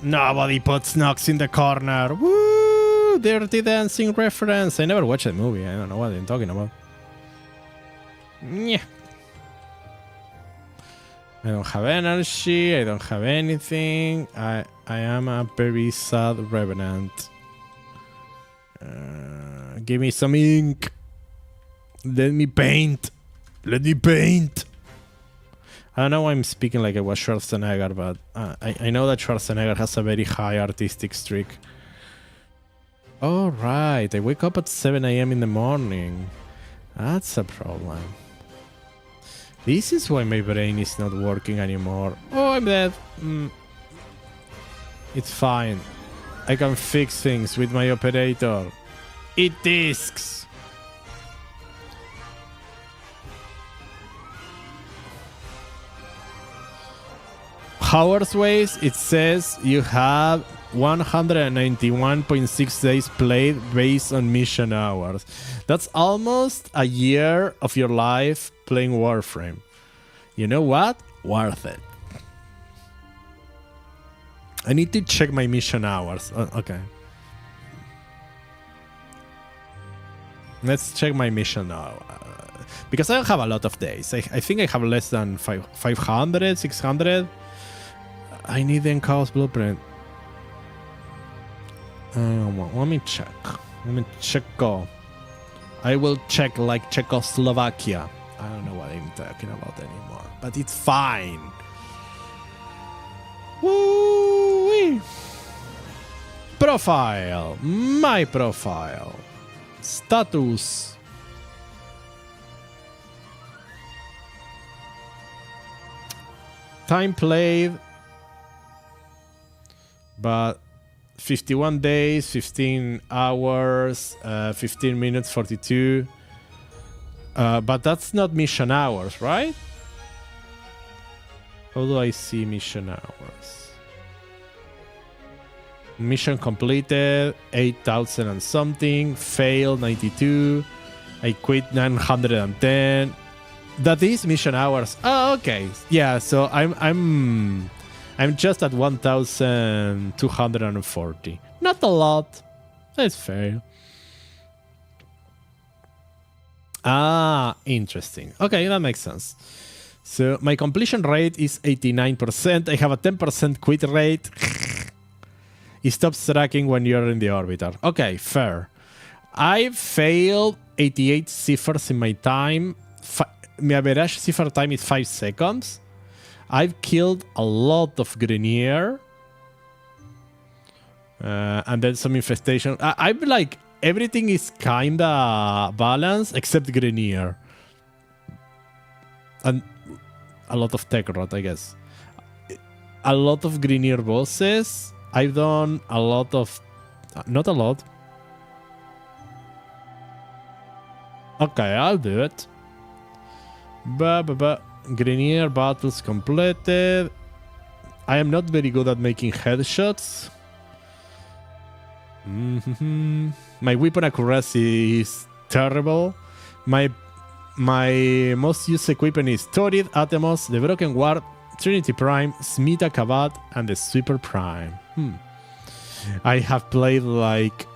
[SPEAKER 1] Nobody puts Nox in the corner. Woo! Dirty Dancing reference. I never watched that movie. I don't know what I'm talking about. Yeah. I don't have energy. I don't have anything. I am a very sad revenant. Give me some ink. Let me paint. Let me paint. I don't know why I'm speaking like I was Schwarzenegger, but I know that Schwarzenegger has a very high artistic streak. All right, I wake up at 7 a.m. in the morning. That's a problem. This is why my brain is not working anymore. Oh, I'm dead. It's fine. I can fix things with my operator. Eat discs. Hours ways, it says you have 191.6 days played based on mission hours. That's almost a year of your life playing Warframe. You know what? Worth it. I need to check my mission hours. Okay. Let's check my mission now. Because I don't have a lot of days. I think I have less than 500, 600. I need the Chaos Blueprint. Let me check. Let me check. I will check like Czechoslovakia. I don't know what I'm talking about anymore, but it's fine. Profile. My profile. Status. Time played. But 51 days, 15 hours, 15 minutes, 42. But that's not mission hours, right? How do I see mission hours? Mission completed, 8,000 and something. Failed, 92. I quit, 910. That is mission hours. Oh, okay. Yeah, so I'm just at 1,240. Not a lot. That's fair. Ah, interesting. Okay, that makes sense. So my completion rate is 89%. I have a 10% quit rate. It stops tracking when you're in the orbiter. Okay, fair. I failed 88 ciphers in my time. My average cipher time is 5 seconds. I've killed a lot of Grenier. And then some infestation. I'm like, everything is kinda balanced except Grenier. And a lot of tech rot, I guess. A lot of Grenier bosses. I've done a lot of... not a lot. Okay, I'll do it. Grenier battles completed. I am not very good at making headshots. My weapon accuracy is terrible. My most used equipment is Torid, Atemos, the Broken Ward, Trinity Prime, Smita Kabat, and the Super Prime. I have played like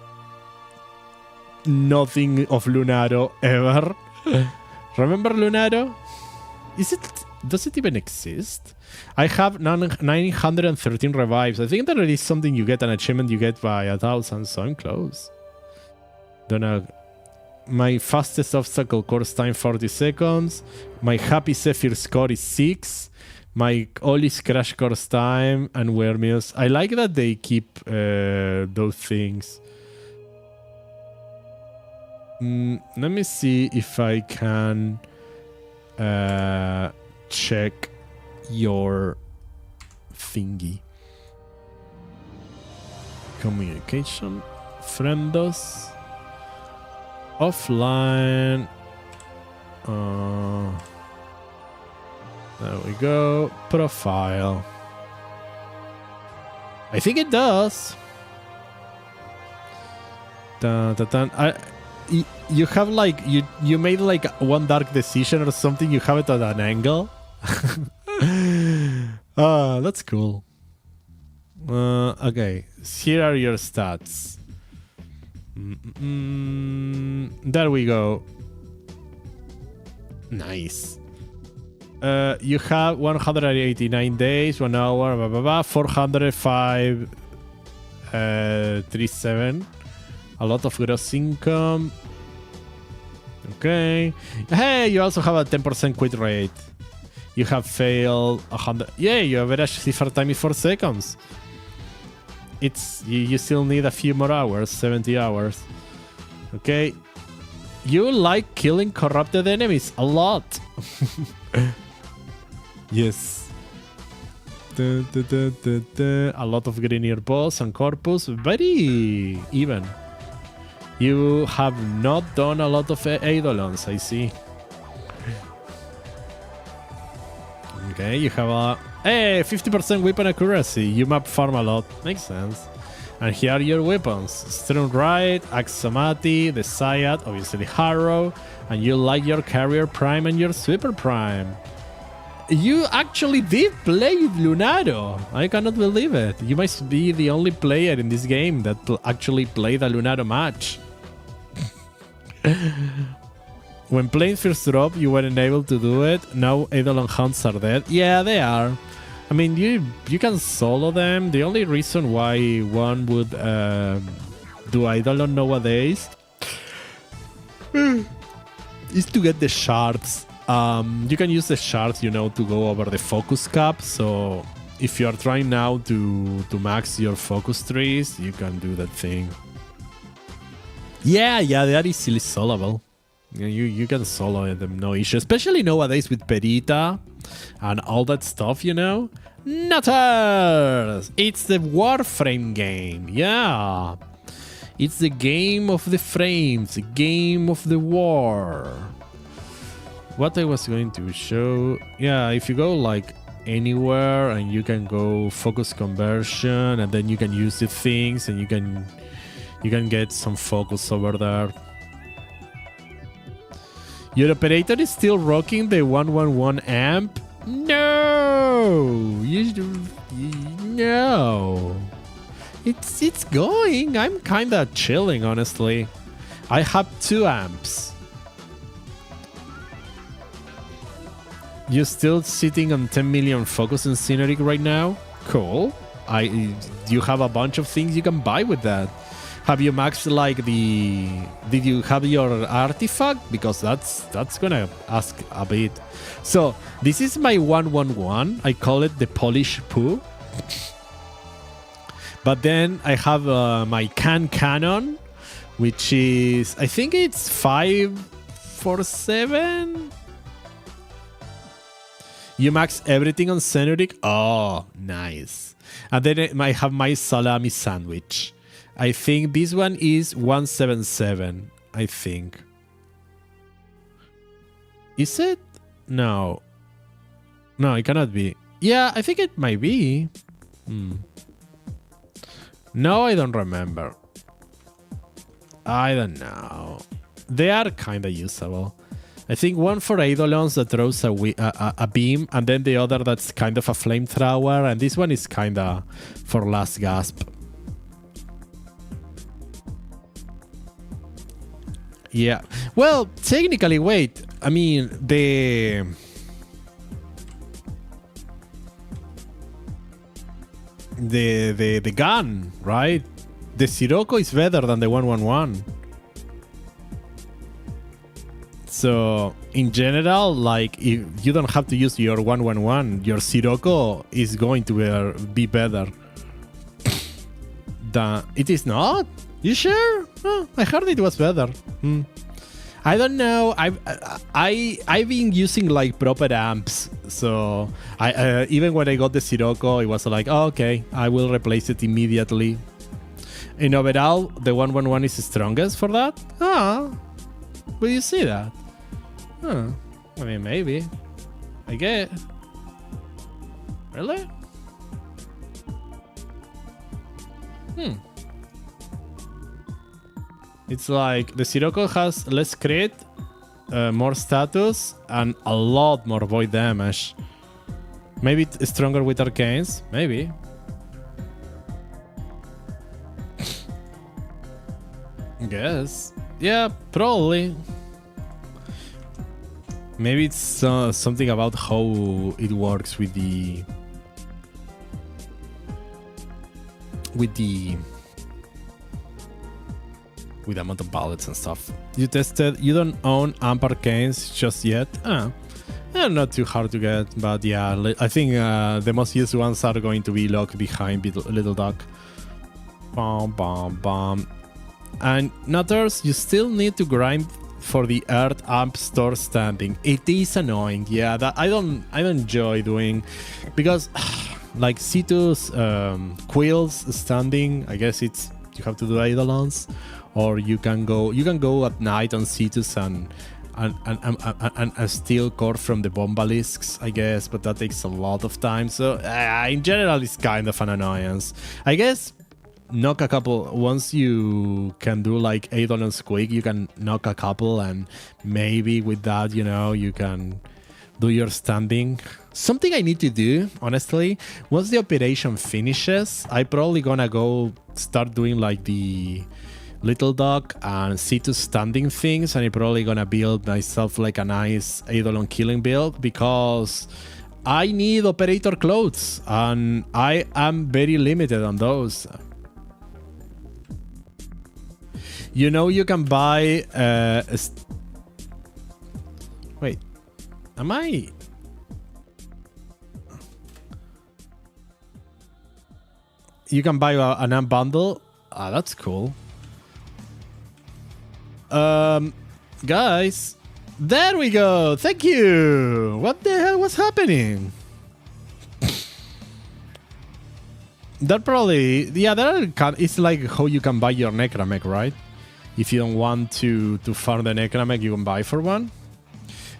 [SPEAKER 1] nothing of Lunaro ever. Remember Lunaro? Does it even exist? I have 913 revives. I think that it is something you get, an achievement you get by 1,000, so I'm close. Don't know. My fastest obstacle course time 40 seconds. My Happy Zephyr score is 6. My Ollie's crash course time and Wermius. I like that they keep those things. Let me see if I can check your thingy. Communication. Friendos. Offline. There we go. Profile. I think it does. Dun, dun, dun. You have like you made like one dark decision or something. You have it at an angle. That's cool. Okay, here are your stats. There we go. Nice. You have 189 days, 1 hour, blah, blah, blah, 405, 37. A lot of gross income. Okay. Hey, you also have a 10% quit rate. You have failed 100. Yeah, your average cipher time is 4 seconds. You still need a few more hours, 70 hours. Okay. You like killing corrupted enemies a lot. Yes. A lot of Grenier boss and corpus. Very even. You have not done a lot of Eidolons, I see. Okay, you have a 50% weapon accuracy. You map farm a lot. Makes sense. And here are your weapons. Strong Right, Axomati, the Sayat, obviously Harrow, and you like your Carrier Prime and your Sweeper Prime. You actually did play Lunaro. I cannot believe it. You must be the only player in this game that actually played a Lunaro match. When playing First Drop, you weren't able to do it. Now Eidolon Hounds are dead. Yeah, they are. I mean, you can solo them. The only reason why one would do Eidolon nowadays is to get the shards. You can use the shards, to go over the focus cap. So if you are trying now to max your focus trees, you can do that thing. Yeah, they are easily soloable. You can solo them, no issue. Especially nowadays with Perita and all that stuff, you know? Nutters! It's the Warframe game, yeah. It's the game of the frames, the game of the war. What I was going to show... Yeah, if you go like anywhere and you can go focus conversion and then you can use the things and you can get some focus over there. Your operator is still rocking the 111 amp? No! No. It's going. I'm kinda chilling, honestly. I have 2 amps. You're still sitting on 10 million focus and Syneric right now? Cool. You have a bunch of things you can buy with that. Have you maxed like the... Did you have your artifact? Because that's gonna ask a bit. So, this is my 111. I call it the Polish Poo. But then I have my cannon, which is... I think it's 547? You max everything on Syneric? Oh, nice. And then I have my salami sandwich. I think this one is 177, I think. Is it? No. No, it cannot be. Yeah, I think it might be. No, I don't remember. I don't know. They are kind of usable. I think one for Eidolons that throws a beam, and then the other that's kind of a flamethrower, and this one is kind of for last gasp. Yeah. Well, technically, wait. I mean, the gun, right? The Sirocco is better than the 111. So, in general, like, if you don't have to use your 111, your Sirocco is going to be better. It is not? You sure? Oh, I heard it was better. I don't know. I've been using like proper amps, so I even when I got the Sirocco, it was like, oh, okay, I will replace it immediately. In overall, the 111 is the strongest for that. Will you see that? I mean, maybe. I get. Really? It's like the Sirocco has less crit, more status, and a lot more void damage. Maybe it's stronger with arcanes. Maybe. Guess. Yeah, probably. Maybe it's something about how it works with the amount of bullets and stuff. You tested. You don't own amp arcanes just yet. They're not too hard to get, but yeah, I think the most used ones are going to be locked behind Little Duck. Bam. And Nutters, you still need to grind for the Earth amp store standing. It is annoying, yeah. That I don't enjoy doing, because like C2's quills standing. I guess it's you have to do Eidolons, or you can go at night on C2's and steal core from the Bombalisks, I guess, but that takes a lot of time. So in general, it's kind of an annoyance. I guess knock a couple once you can do like Eidolons quick. You can knock a couple, and maybe with that, you know, you can do your standing. Something I need to do, honestly, once the operation finishes, I probably gonna go start doing like the Little Duck and C2 standing things, and I'm probably gonna build myself like a nice Eidolon killing build, because I need operator clothes and I am very limited on those. You know, you can buy wait, am I? You can buy an amp bundle. Ah, that's cool. Guys, there we go. Thank you. What the hell was happening? That probably, yeah, it's like how you can buy your Necramech, right? If you don't want to farm the Necramech, you can buy for one.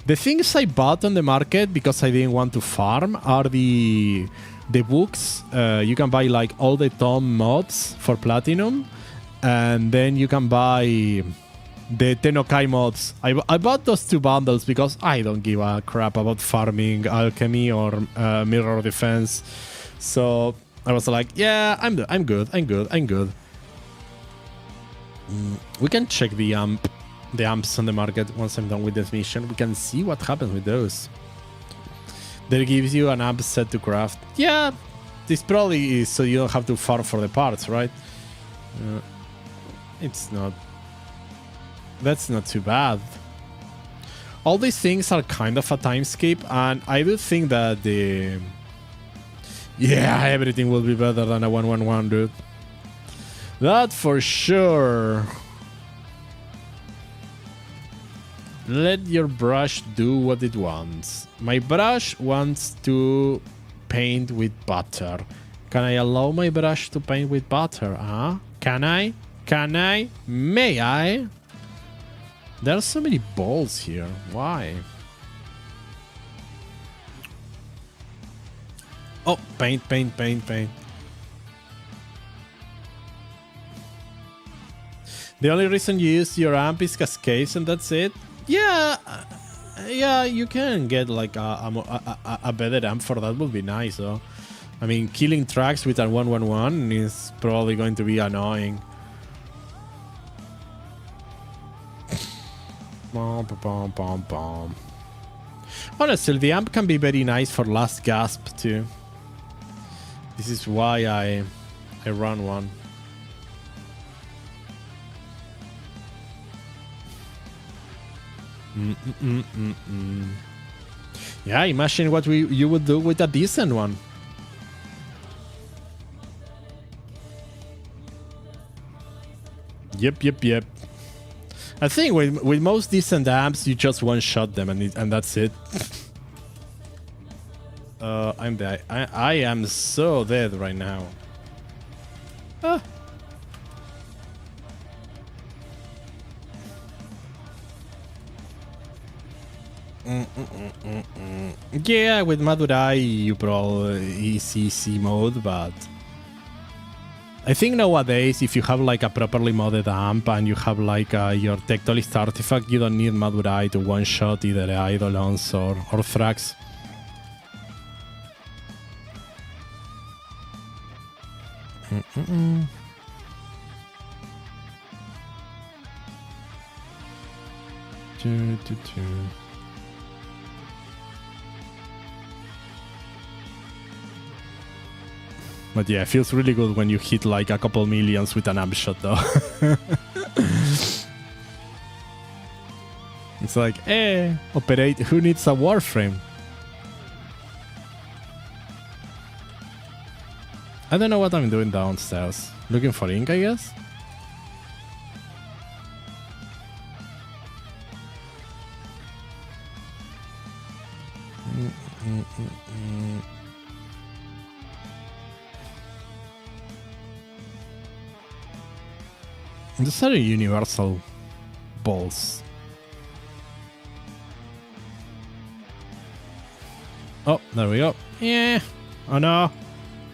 [SPEAKER 1] The things I bought on the market because I didn't want to farm are the books. You can buy like all the Tom mods for Platinum, and then you can buy the Tenokai mods. I bought those 2 bundles because I don't give a crap about farming alchemy or mirror defense. So I was like, yeah, I'm good. We can check the amps on the market once I'm done with this mission. We can see what happens with those. That gives you an amp set to craft. Yeah, this probably is so you don't have to farm for the parts, right? It's not. That's not too bad. All these things are kind of a time skip, and I do think that the... Yeah, everything will be better than a 1-1-1, dude. That for sure. Let your brush do what it wants. My brush wants to paint with butter. Can I allow my brush to paint with butter? Huh? Can I? Can I? May I? There are so many balls here. Why? Oh, paint. The only reason you use your amp is cascades and that's it? Yeah, you can get like a better amp for that would be nice though. I mean, killing tracks with a 1-1-1 is probably going to be annoying. Honestly, the amp can be very nice for last gasp too. This is why I run one. Yeah, imagine what you would do with a decent one. Yep. I think with most decent amps, you just one-shot them and that's it. I'm dead. I am so dead right now. Ah. Yeah, with Madurai, you probably is easy mode, but I think nowadays, if you have like a properly modded amp and you have like your Tectolist artifact, you don't need Madurai to one-shot either Eidolons or Thrax. But yeah, it feels really good when you hit like a couple millions with an amp shot though. It's like, operate, who needs a Warframe? I don't know what I'm doing downstairs. Looking for ink, I guess? These are universal balls. Oh, there we go. Yeah. Oh no.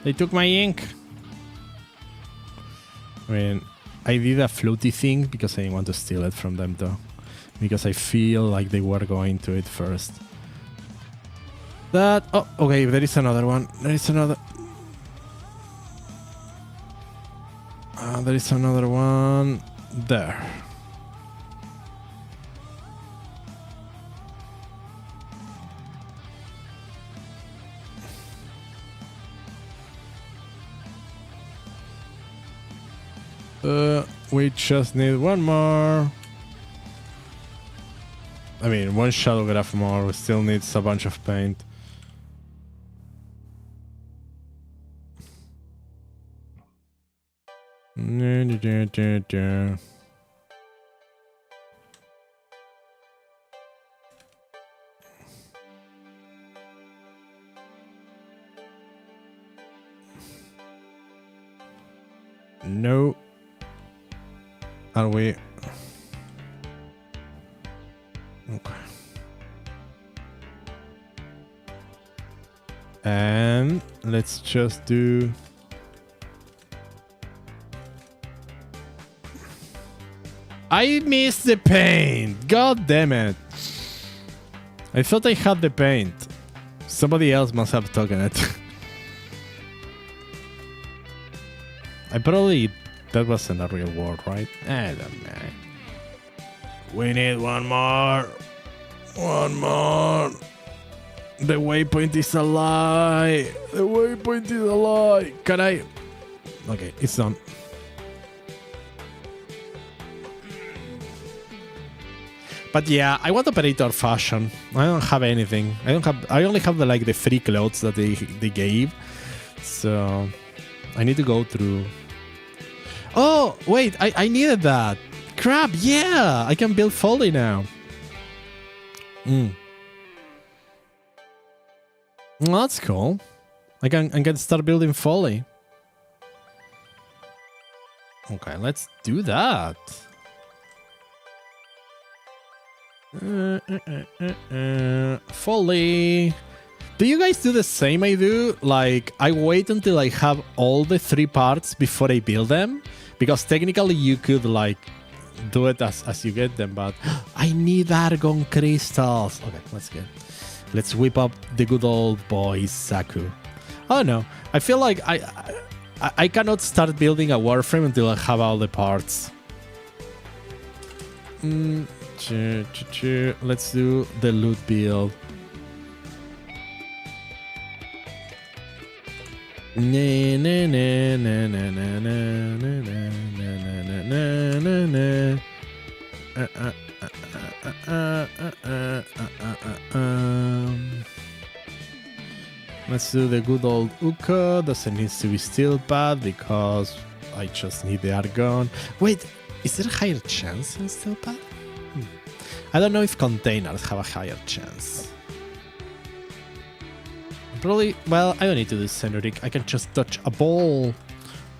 [SPEAKER 1] They took my ink. I mean, I did a floaty thing because I didn't want to steal it from them though. Because I feel like they were going to it first. That... Oh, okay, there is another one. There is another... there is another one there. We just need one more. I mean, one shadow graph more. We still need a bunch of paint. No. Are we? Okay. And let's just do... I missed the paint! God damn it! I thought I had the paint. Somebody else must have taken it. I probably... That wasn't a real word, right? I don't know. We need one more. One more. The waypoint is a lie. The waypoint is a lie. Can I... Okay, it's done. But yeah, I want operator fashion. I don't have anything. I only have the free clothes that they gave. So I need to go through. Oh wait, I needed that. Crap, yeah! I can build Foley now. Well, that's cool. I can start building Foley. Okay, let's do that. Foley. Do you guys do the same I do? Like, I wait until I have all the 3 parts before I build them? Because technically you could, like, do it as you get them, but I need argon crystals. Okay, let's whip up the good old boy Saku. I don't know. I feel like I cannot start building a Warframe until I have all the parts. Let's do the loot build. Let's do the good old Uka. Doesn't need to be steel pad because I just need the argon. Wait, is there a higher chance in steel pad? I don't know if containers have a higher chance. Probably, well, I don't need to do Cendric. I can just touch a ball.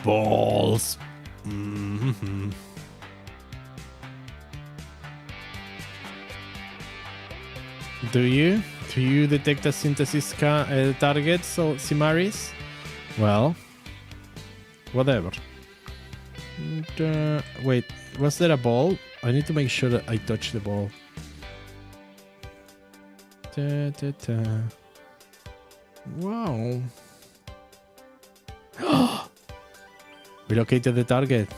[SPEAKER 1] Balls. Do you? Do you detect a synthesis target, so Simaris? Well, whatever. And, wait, was there a ball? I need to make sure that I touch the ball. Wow. We located the target.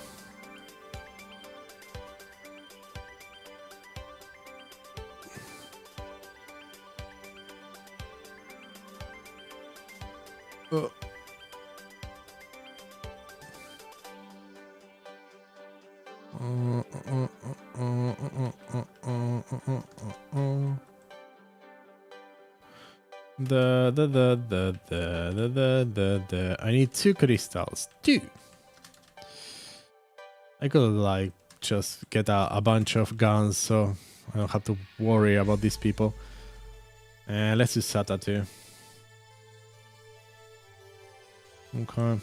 [SPEAKER 1] I need 2 crystals. 2. I could like just get a bunch of guns so I don't have to worry about these people. Let's do SATA too. Okay.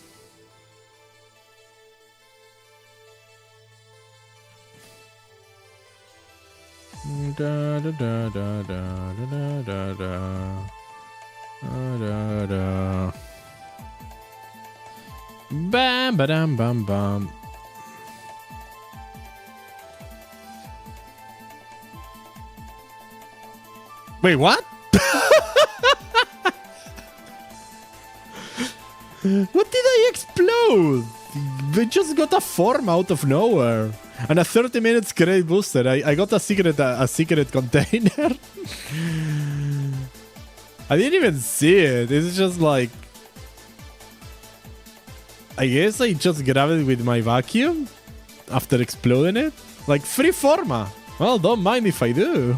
[SPEAKER 1] Bam badam bam bam. Wait, what? What did I explode? We just got a form out of nowhere. And a 30 minutes crate booster. I got a secret container. I didn't even see it. It's just like... I guess I just grabbed it with my vacuum after exploding it. Like, free forma. Well, don't mind if I do.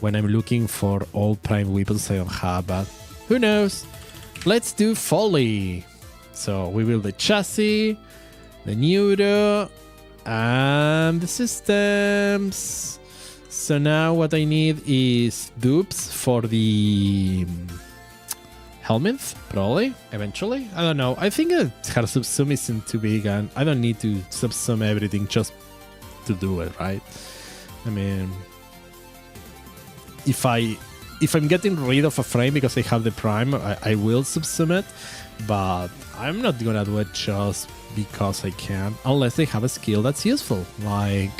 [SPEAKER 1] when I'm looking for old prime weapons I don't have, but who knows? Let's do Folly. So we build the chassis, the neuro, and the systems. So now what I need is dupes for the helmet, probably, eventually. I don't know. I think her subsum isn't too big, and I don't need to subsum everything just to do it, right? I mean, if I'm getting rid of a frame because I have the prime, I will subsum it, but I'm not gonna do it just because I can, unless I have a skill that's useful, like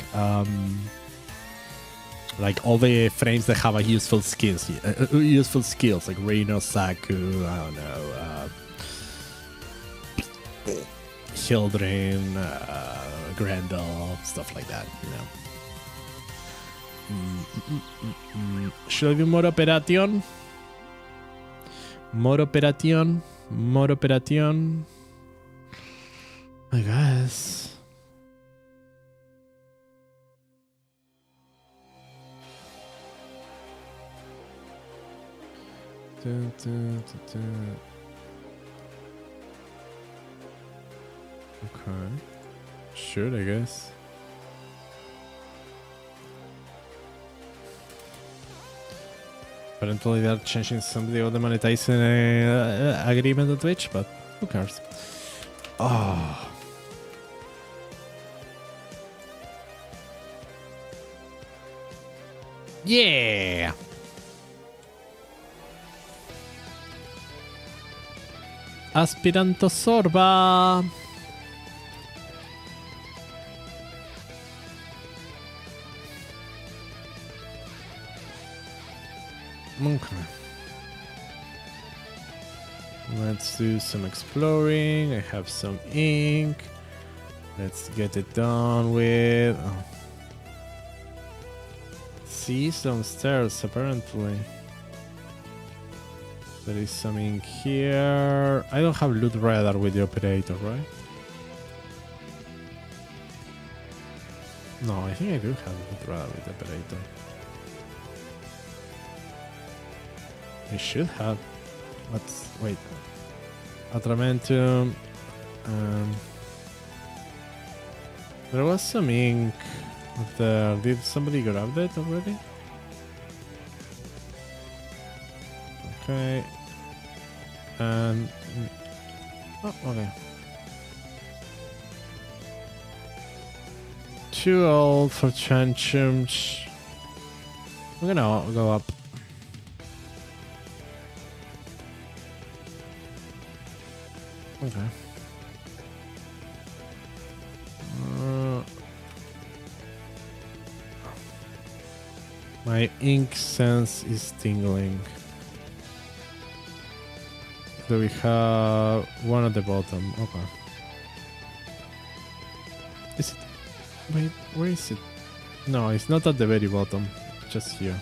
[SPEAKER 1] all the frames that have a useful skills, like Reno, Saku, I don't know, Hildrin, Grendel, stuff like that, you know. Should I do more operation? More operation? More operation? I guess. Okay. Sure, I guess. Apparently they're changing some of the other monetizing agreement on Twitch, but who cares? Oh. Yeah! Aspiranto Sorba! Okay. Let's do some exploring. I have some ink. Let's get it done with. Oh. See some stairs apparently. There is some ink here. I don't have loot radar with the operator, right? No, I think I do have loot radar with the operator. I should have. Let's wait. Atramentum. There was some ink there. Did somebody grab that already? Okay. And oh, okay. Too old for tantrums. I'm gonna go up. Okay. My ink sense is tingling. So we have one at the bottom. Okay. Is it? Wait, where is it? No, it's not at the very bottom. Just here.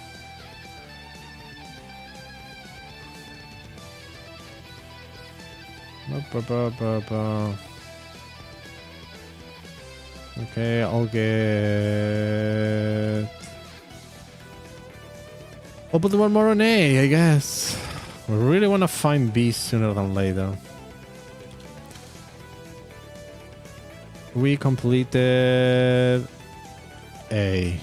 [SPEAKER 1] Okay, I'll get. I'll put one more on A, I guess. We really want to find B sooner than later. We completed A.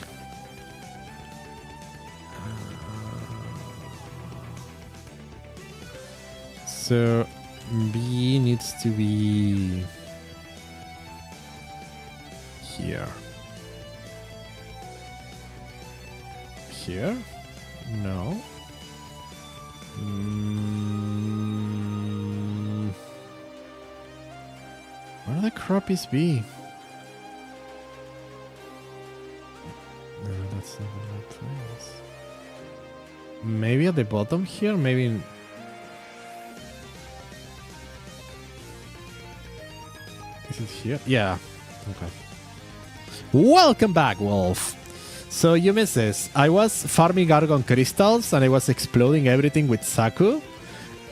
[SPEAKER 1] So B needs to be here. Here? No. Where do the crappies be? No, that's not the right place. Maybe at the bottom here? Maybe in... Is it here? Yeah. Okay. Welcome back, Wolf. So you missed this. I was farming Argon crystals and I was exploding everything with Saku.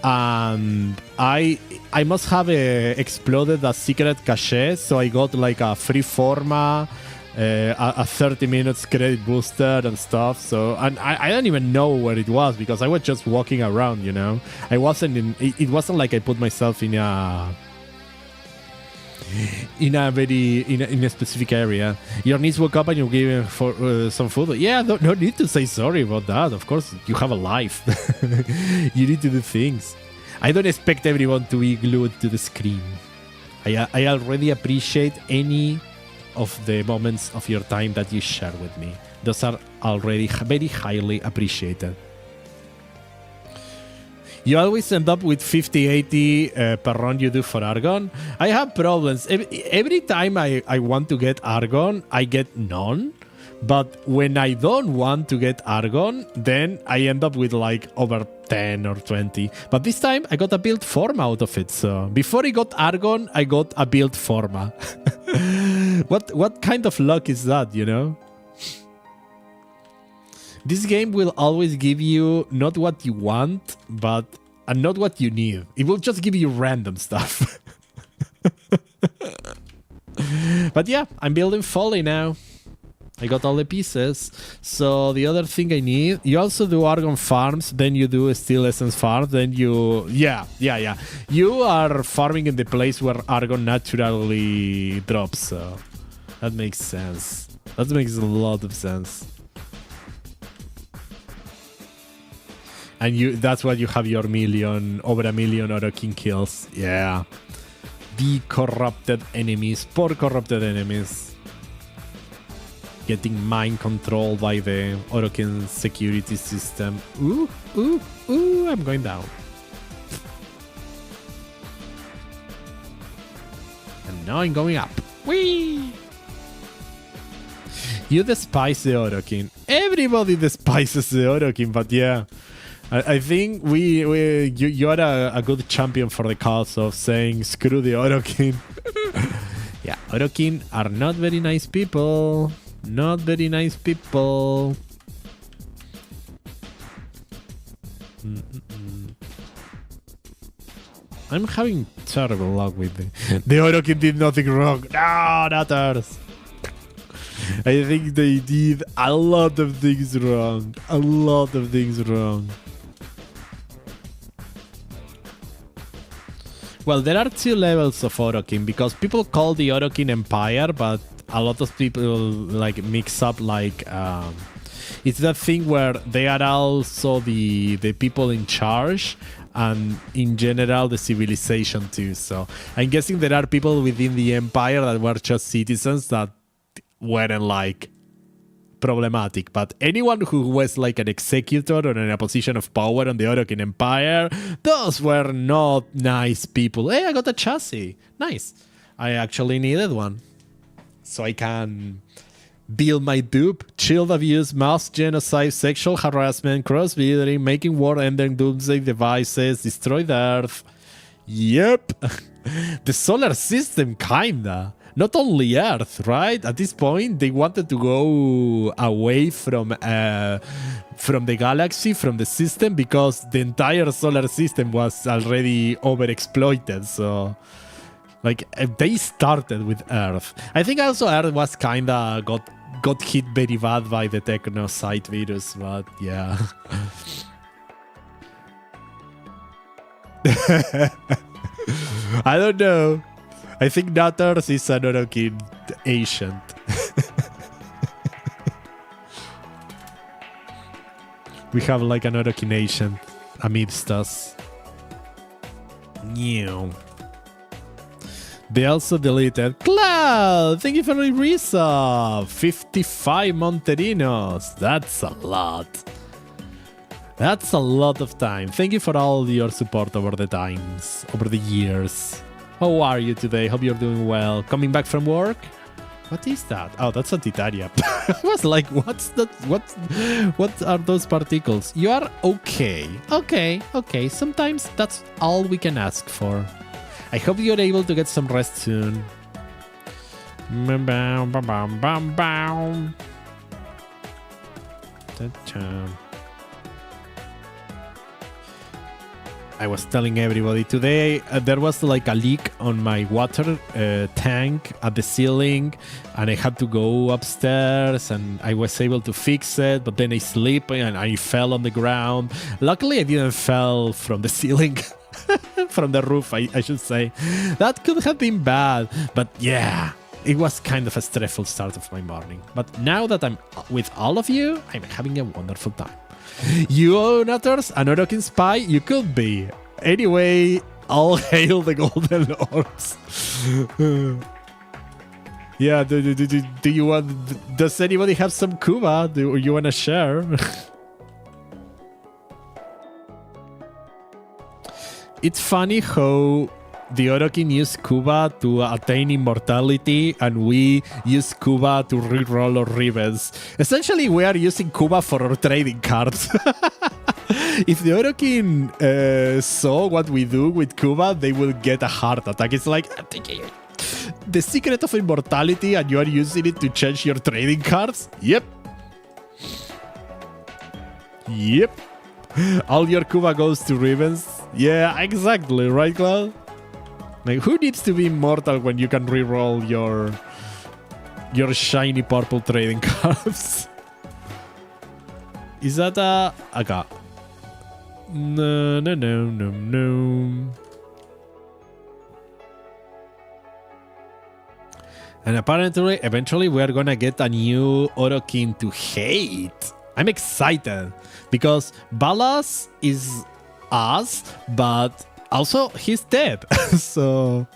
[SPEAKER 1] And I must have exploded a secret cache, so I got like a free forma a 30 minutes credit booster and stuff. So, and I don't even know where it was because I was just walking around, you know. I wasn't in, it wasn't like I put myself in a specific area. Your niece woke up and you gave him for some food. Yeah, no need to say sorry about that. Of course, you have a life. You need to do things. I don't expect everyone to be glued to the screen. I already appreciate any of the moments of your time that you share with me. Those are already very highly appreciated. You always end up with 50-80 per run you do for Argon. I have problems. Every time I want to get Argon, I get none. But when I don't want to get Argon, then I end up with like over 10 or 20. But this time I got a build forma out of it. So before I got Argon, I got a build forma. What kind of luck is that, you know? This game will always give you not what you want, but and not what you need. It will just give you random stuff. But yeah, I'm building Folly now. I got all the pieces. So the other thing I need, you also do Argon farms, then you do Steel Essence farms, then you... Yeah. You are farming in the place where Argon naturally drops, so... That makes sense. That makes a lot of sense. And that's why you have your over a million Orokin kills. Yeah. The corrupted enemies. Poor corrupted enemies. Getting mind controlled by the Orokin security system. Ooh, I'm going down. And now I'm going up. Whee! You despise the Orokin. Everybody despises the Orokin, but yeah. I think you're a good champion for the cause of saying screw the Orokin. Yeah, Orokin are not very nice people. Not very nice people. I'm having terrible luck with the Orokin did nothing wrong. No, not ours. I think they did a lot of things wrong. A lot of things wrong. Well, there are two levels of Orokin because people call the Orokin Empire, but a lot of people like mix up like it's that thing where they are also the people in charge and in general the civilization too. So I'm guessing there are people within the empire that were just citizens that weren't like problematic, but anyone who was like an executor or in a position of power on the Orokin Empire, those were not nice people. Hey, I got a chassis. Nice. I actually needed one. So I can build my dupe, child abuse, mass genocide, sexual harassment, cross-breeding, making war, ending doomsday devices, destroy the Earth. Yep. The solar system, kinda. Not only Earth, right? At this point, they wanted to go away from the galaxy, from the system, because the entire solar system was already overexploited. So, like, they started with Earth. I think also Earth was kinda got hit very bad by the technocyte virus, but yeah. I don't know. I think Natters is an Orokin ancient. We have like an Orokin ancient amidst us. New. They also deleted Cloud. Thank you for the resub. 55 Monterinos. That's a lot. That's a lot of time. Thank you for all your support over the times, over the years. How are you today? Hope you're doing well. Coming back from work? What is that? Oh, that's a Titaria. I was like, what's that? What are those particles? You are okay. Okay. Sometimes that's all we can ask for. I hope you're able to get some rest soon. I was telling everybody today there was like a leak on my water tank at the ceiling, and I had to go upstairs, and I was able to fix it, but then I slipped and I fell on the ground. Luckily, I didn't fall from the ceiling. From the roof, I should say. That could have been bad, but yeah, it was kind of a stressful start of my morning. But now that I'm with all of you, I'm having a wonderful time. You owners, an Orokin spy, you could be. Anyway, all hail the Golden Lords. Yeah, do you want... Does anybody have some Kuba? Do you want to share? It's funny how the Orokin use Kuba to attain immortality, and we use Kuba to reroll our ribbons. Essentially, we are using Kuba for our trading cards. If the Orokin saw what we do with Kuba, they will get a heart attack. It's like the secret of immortality, and you are using it to change your trading cards? Yep. Yep. All your Kuba goes to ribbons. Yeah, exactly, right, Cloud? Like, who needs to be immortal when you can reroll your shiny purple trading cards? Is that a... Okay. No. And apparently, eventually, we are gonna get a new Orokin to hate. I'm excited because Balas is us, but also he's dead. So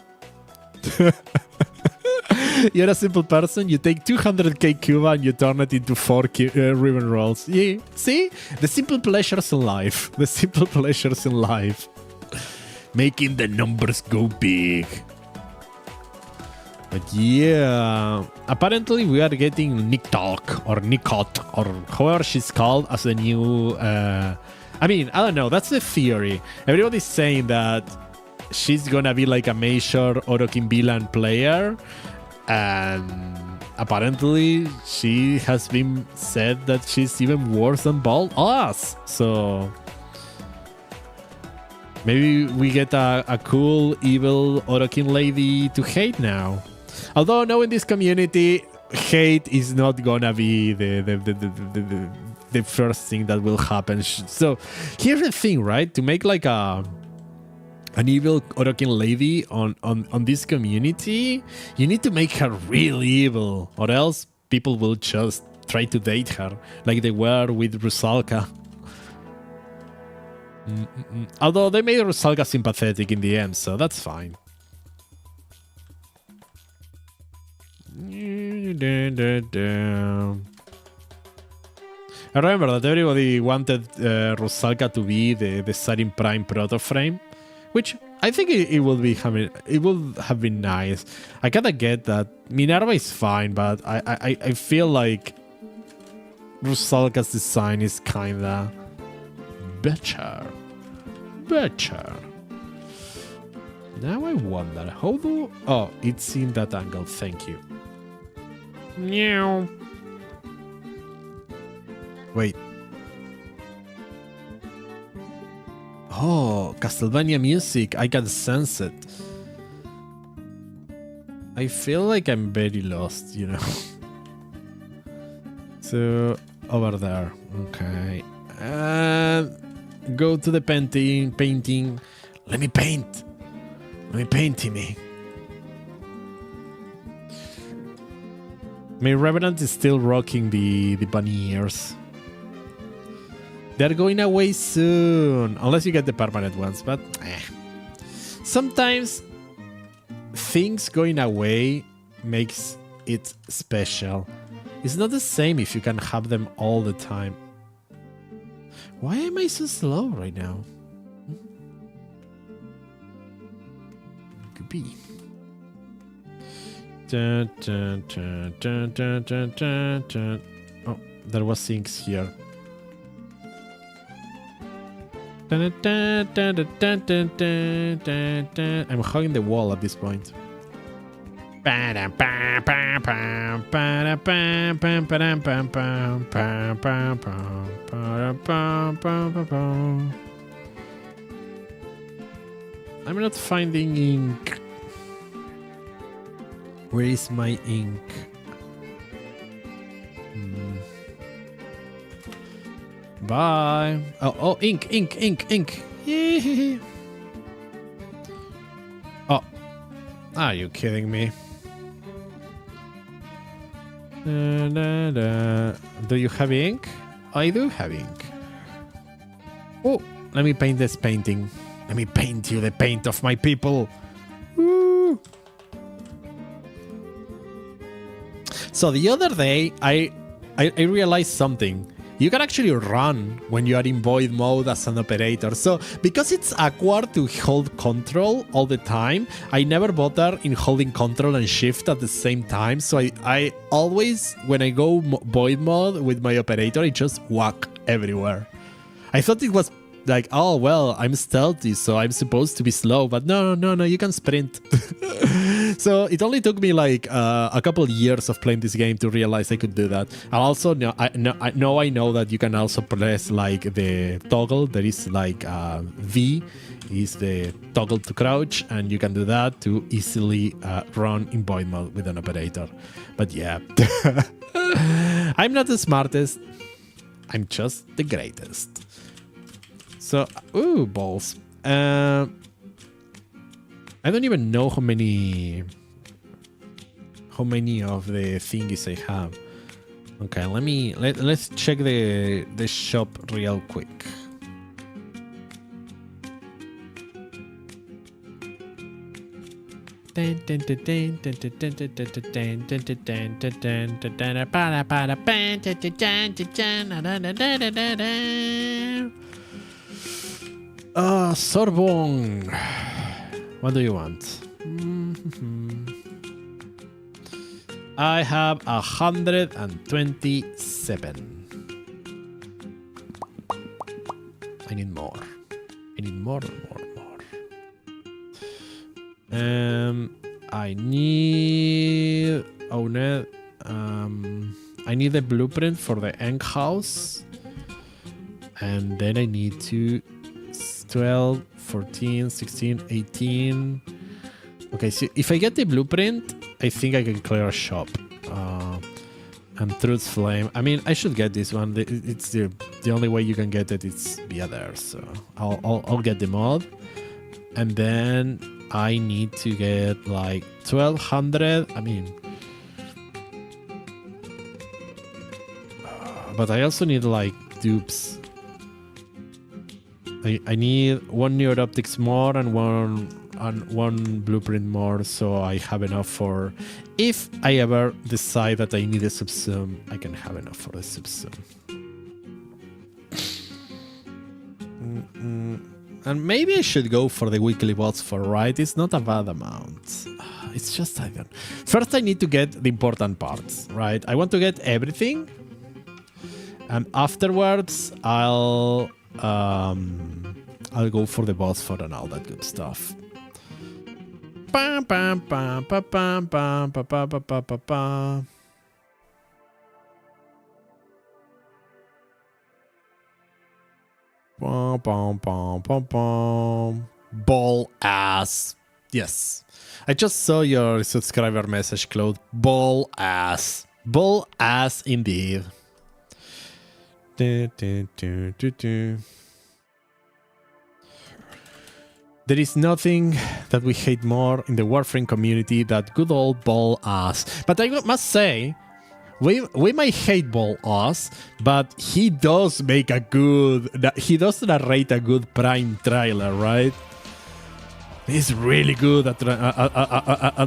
[SPEAKER 1] you're a simple person. You take 200k Cuba and you turn it into 4 ribbon rolls. Yeah, see, the simple pleasures in life. The simple pleasures in life, making the numbers go big. But yeah, apparently we are getting Niktok or Nikot or however she's called as the new... I mean, I don't know. That's the theory. Everybody's saying that she's gonna be like a major Orokin villain player. And apparently she has been said that she's even worse than us. So maybe we get a cool, evil Orokin lady to hate now. Although knowing this community, hate is not gonna be the first thing that will happen. So here's the thing, right? To make like an evil Orokin lady on this community, you need to make her really evil, or else people will just try to date her like they were with Rusalka. Although they made Rusalka sympathetic in the end, so that's fine. I remember that everybody wanted Rusalka to be the Sarin Prime proto frame, which I think it will have been nice. I kinda get that Minerva is fine, but I feel like Rusalka's design is kinda better. Now I wonder how do... Oh, it's in that angle. Thank you. Meow. Wait. Oh, Castlevania music. I can sense it. I feel like I'm very lost, you know. So, over there. Okay. Go to the painting. Let me paint. Timmy. My Revenant is still rocking the bunny ears. They're going away soon, unless you get the permanent ones, but sometimes things going away makes it special. It's not the same if you can have them all the time. Why am I so slow right now? Could be. Oh, there was things here. I'm hugging the wall at this point. I'm not finding ink. Where is my ink? Bye. Oh, ink. Oh, are you kidding me? Do you have ink? I do have ink. Oh, let me paint this painting. Let me paint you the paint of my people. Woo. So the other day, I realized something. You can actually run when you are in void mode as an operator. So because it's awkward to hold control all the time, I never bother in holding control and shift at the same time. So I always, when I go void mode with my operator, I just walk everywhere. I thought it was like, oh, well, I'm stealthy, so I'm supposed to be slow. But no, you can sprint. So it only took me like a couple of years of playing this game to realize I could do that. And also, I know that you can also press like the toggle. There is like V is the toggle to crouch, and you can do that to easily run in void mode with an operator. But yeah, I'm not the smartest. I'm just the greatest. So, ooh, balls. I don't even know how many of the thingies I have. Okay, let's check the shop real quick. Sorbonne. What do you want? I have 127. I need more. I need more. I need... Oh no. I need a blueprint for the end house. And then I need to... 12, 14, 16, 18. Okay, so if I get the blueprint, I think I can clear a shop. And Truth's Flame. I mean, I should get this one. It's the only way you can get it. It's via there. So I'll get the mod, and then I need to get like 1200. I mean, but I also need like dupes. I need one neuroptics more and one blueprint more, so I have enough for... If I ever decide that I need a subsum, I can have enough for the subsum. And maybe I should go for the weekly bots for right. It's not a bad amount. It's just I don't... First I need to get the important parts, right? I want to get everything. And afterwards I'll go for the boss for and all that good stuff. Bam, bam, bam, bam, bam, bam, bam, bam, bam, bam, bam. Bum, bum, bum, bum, bum. Ball ass. Yes. I just saw your subscriber message, Claude. Ball ass. Ball ass indeed. Do, do, do, do, do. There is nothing that we hate more in the Warframe community than good old ball ass. But I must say, we might hate ball ass, but he does make a good... He does narrate a good Prime trailer, right? He's really good at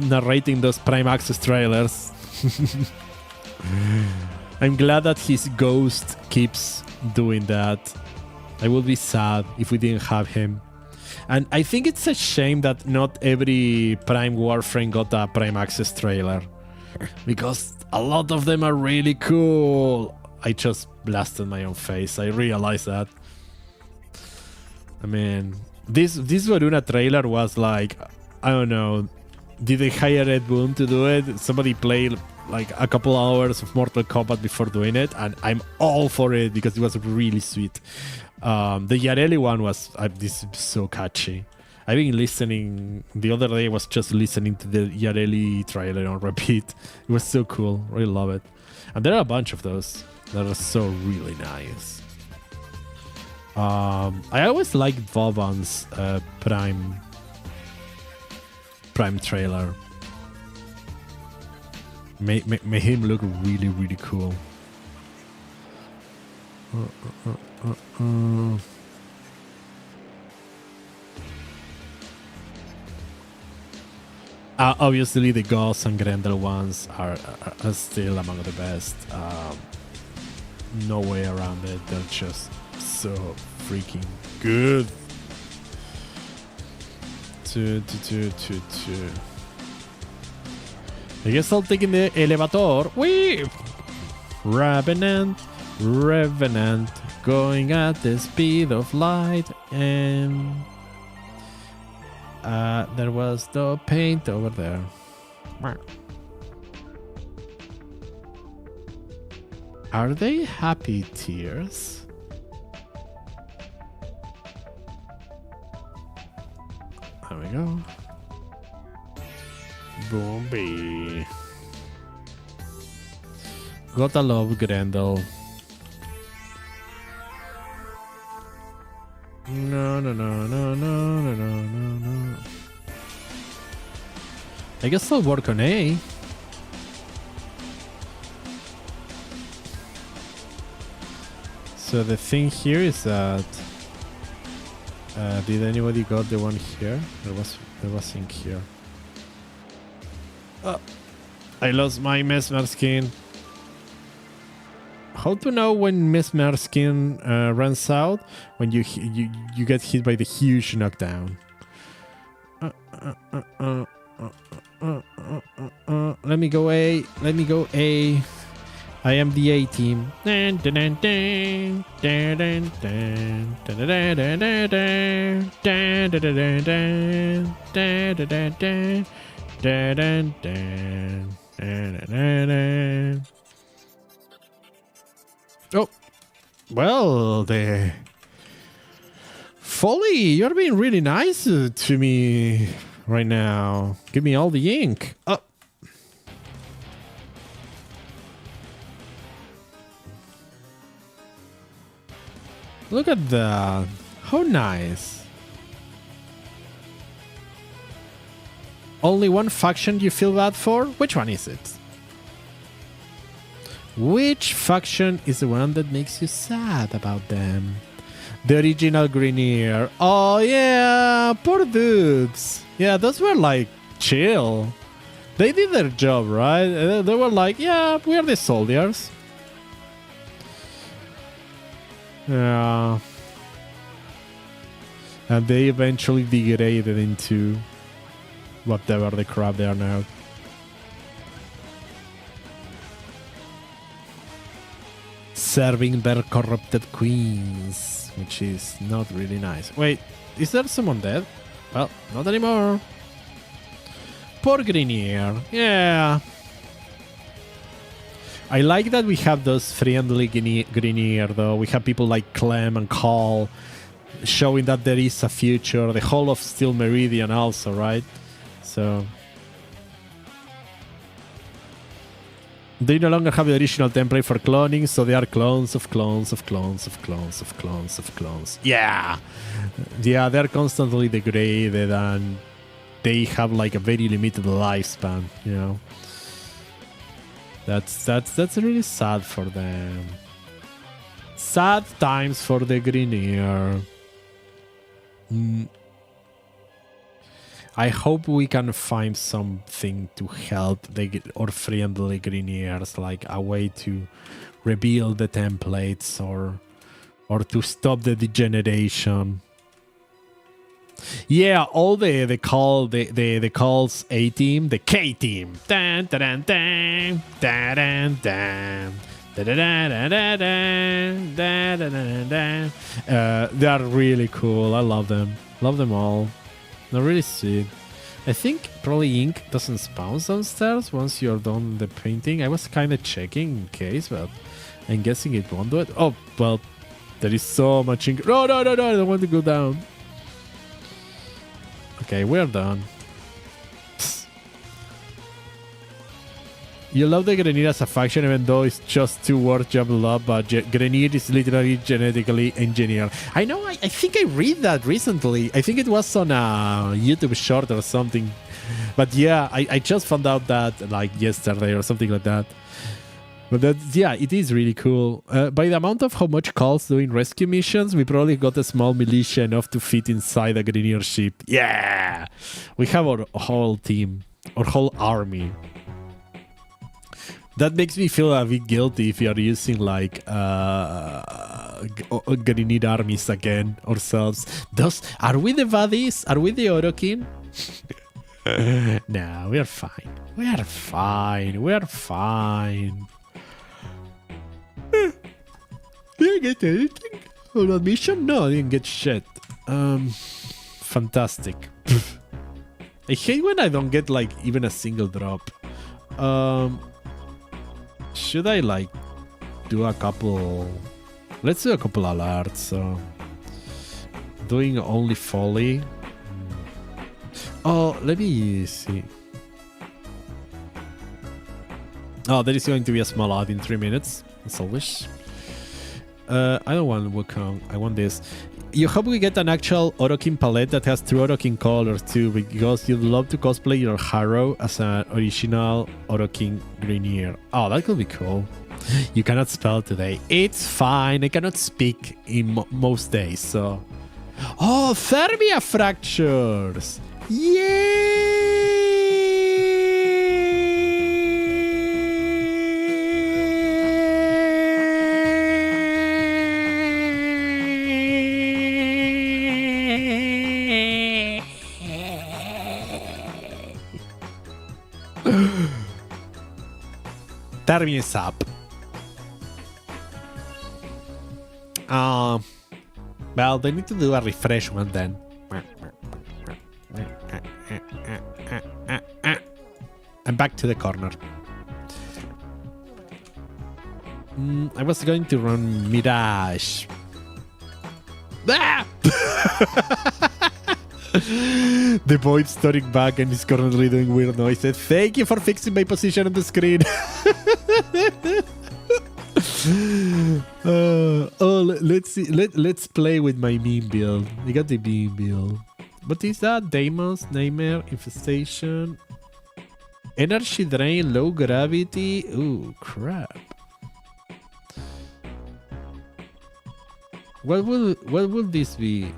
[SPEAKER 1] narrating those Prime Access trailers. I'm glad that his ghost keeps doing that. I would be sad if we didn't have him. And I think it's a shame that not every Prime Warframe got a Prime Access trailer. Because a lot of them are really cool. I just blasted my own face. I realized that. I mean, this Varuna trailer was like, I don't know, did they hire Ed Boon to do it? Somebody played like a couple hours of Mortal Kombat before doing it, and I'm all for it because it was really sweet. The Yareli one was this is so catchy. I've been listening. The other day I was just listening to the Yareli trailer on repeat. It was so cool. Really love it. And there are a bunch of those that are so really nice. I always liked Vauban's Prime trailer. Made him look really, really cool. Obviously, the Gauss and Grendel ones are still among the best. No way around it. They're just so freaking good. I guess I'll take in the elevator. Wee! Revenant, going at the speed of light, and there was no paint over there. Are they happy tears? There we go. Boomby. Gotta love Grendel. No. I guess I'll work on A. So the thing here is that did anybody got the one here? There was ink here. I lost my Mesmer skin. How to know when Mesmer skin runs out? When you get hit by the huge knockdown. Let me go A. Let me go A. I am the A team. Oh, well, the Folly, you're being really nice to me right now. Give me all the ink. Oh. Look at that. How nice. Only one faction you feel bad for? Which one is it? Which faction is the one that makes you sad about them? The original Greenier. Oh yeah, poor dudes. Yeah, those were like chill. They did their job, right? They were like, yeah, we are the soldiers. Yeah. And they eventually degraded into whatever the crap they are now. Serving their corrupted queens, which is not really nice. Wait, is there someone dead? Well, not anymore. Poor Greenier. Yeah. I like that we have those friendly Greenier, though. We have people like Clem and Call showing that there is a future. The whole of Steel Meridian also, right? So they no longer have the original template for cloning, so they are clones of clones of clones of clones of clones of clones. Yeah! Yeah, they're constantly degraded and they have like a very limited lifespan, you know? That's really sad for them. Sad times for the Greenier. I hope we can find something to help our friendly Greeniers, like a way to rebuild the templates or to stop the degeneration. Yeah, all the calls A team, the K team. They are really cool. I love them. Love them all. They're really sweet. I think probably ink doesn't spawn downstairs once you're done the painting. I was kind of checking in case, but I'm guessing it won't do it. Oh, well, there is so much ink. No, I don't want to go down. Okay, we're done. You love the Grenade as a faction, even though it's just two words jumbled up, but Grenade is literally genetically engineered. I know, I think I read that recently. I think it was on a YouTube short or something. But yeah, I just found out that like yesterday or something like that. But yeah, it is really cool. By the amount of how much calls doing rescue missions, we probably got a small militia enough to fit inside a Grenadier ship. Yeah! We have our whole team, our whole army. That makes me feel a bit guilty if you are using like Grenade armies again ourselves. Are we the buddies? Are we the Orokin? No, we are fine. We are fine. We are fine. Did I get anything on that mission? No, I didn't get shit. Fantastic. I hate when I don't get like even a single drop. Should I like do a couple? Let's do a couple alerts. So doing only folly. Oh, let me see. Oh, there is going to be a small ad in 3 minutes, as always. I don't want Wukong. I want this. You hope we get an actual Orokin palette that has 2 Orokin colors too, because you'd love to cosplay your Harrow as an original Orokin Grenier. Oh, that could be cool. You cannot spell today. It's fine. I cannot speak in most days, so... Oh, Thermia Fractures! Yay! Thermia is up. Well, they need to do a refresh one then. I'm back to the corner. I was going to run Mirage. Ah! The void starting back and is currently doing weird noises. Thank you for fixing my position on the screen. Let's see. Let's play with my meme build. I got the meme build. What is that? Daemons, Nightmare, Infestation, Energy Drain, Low Gravity. Ooh, crap. What will this be?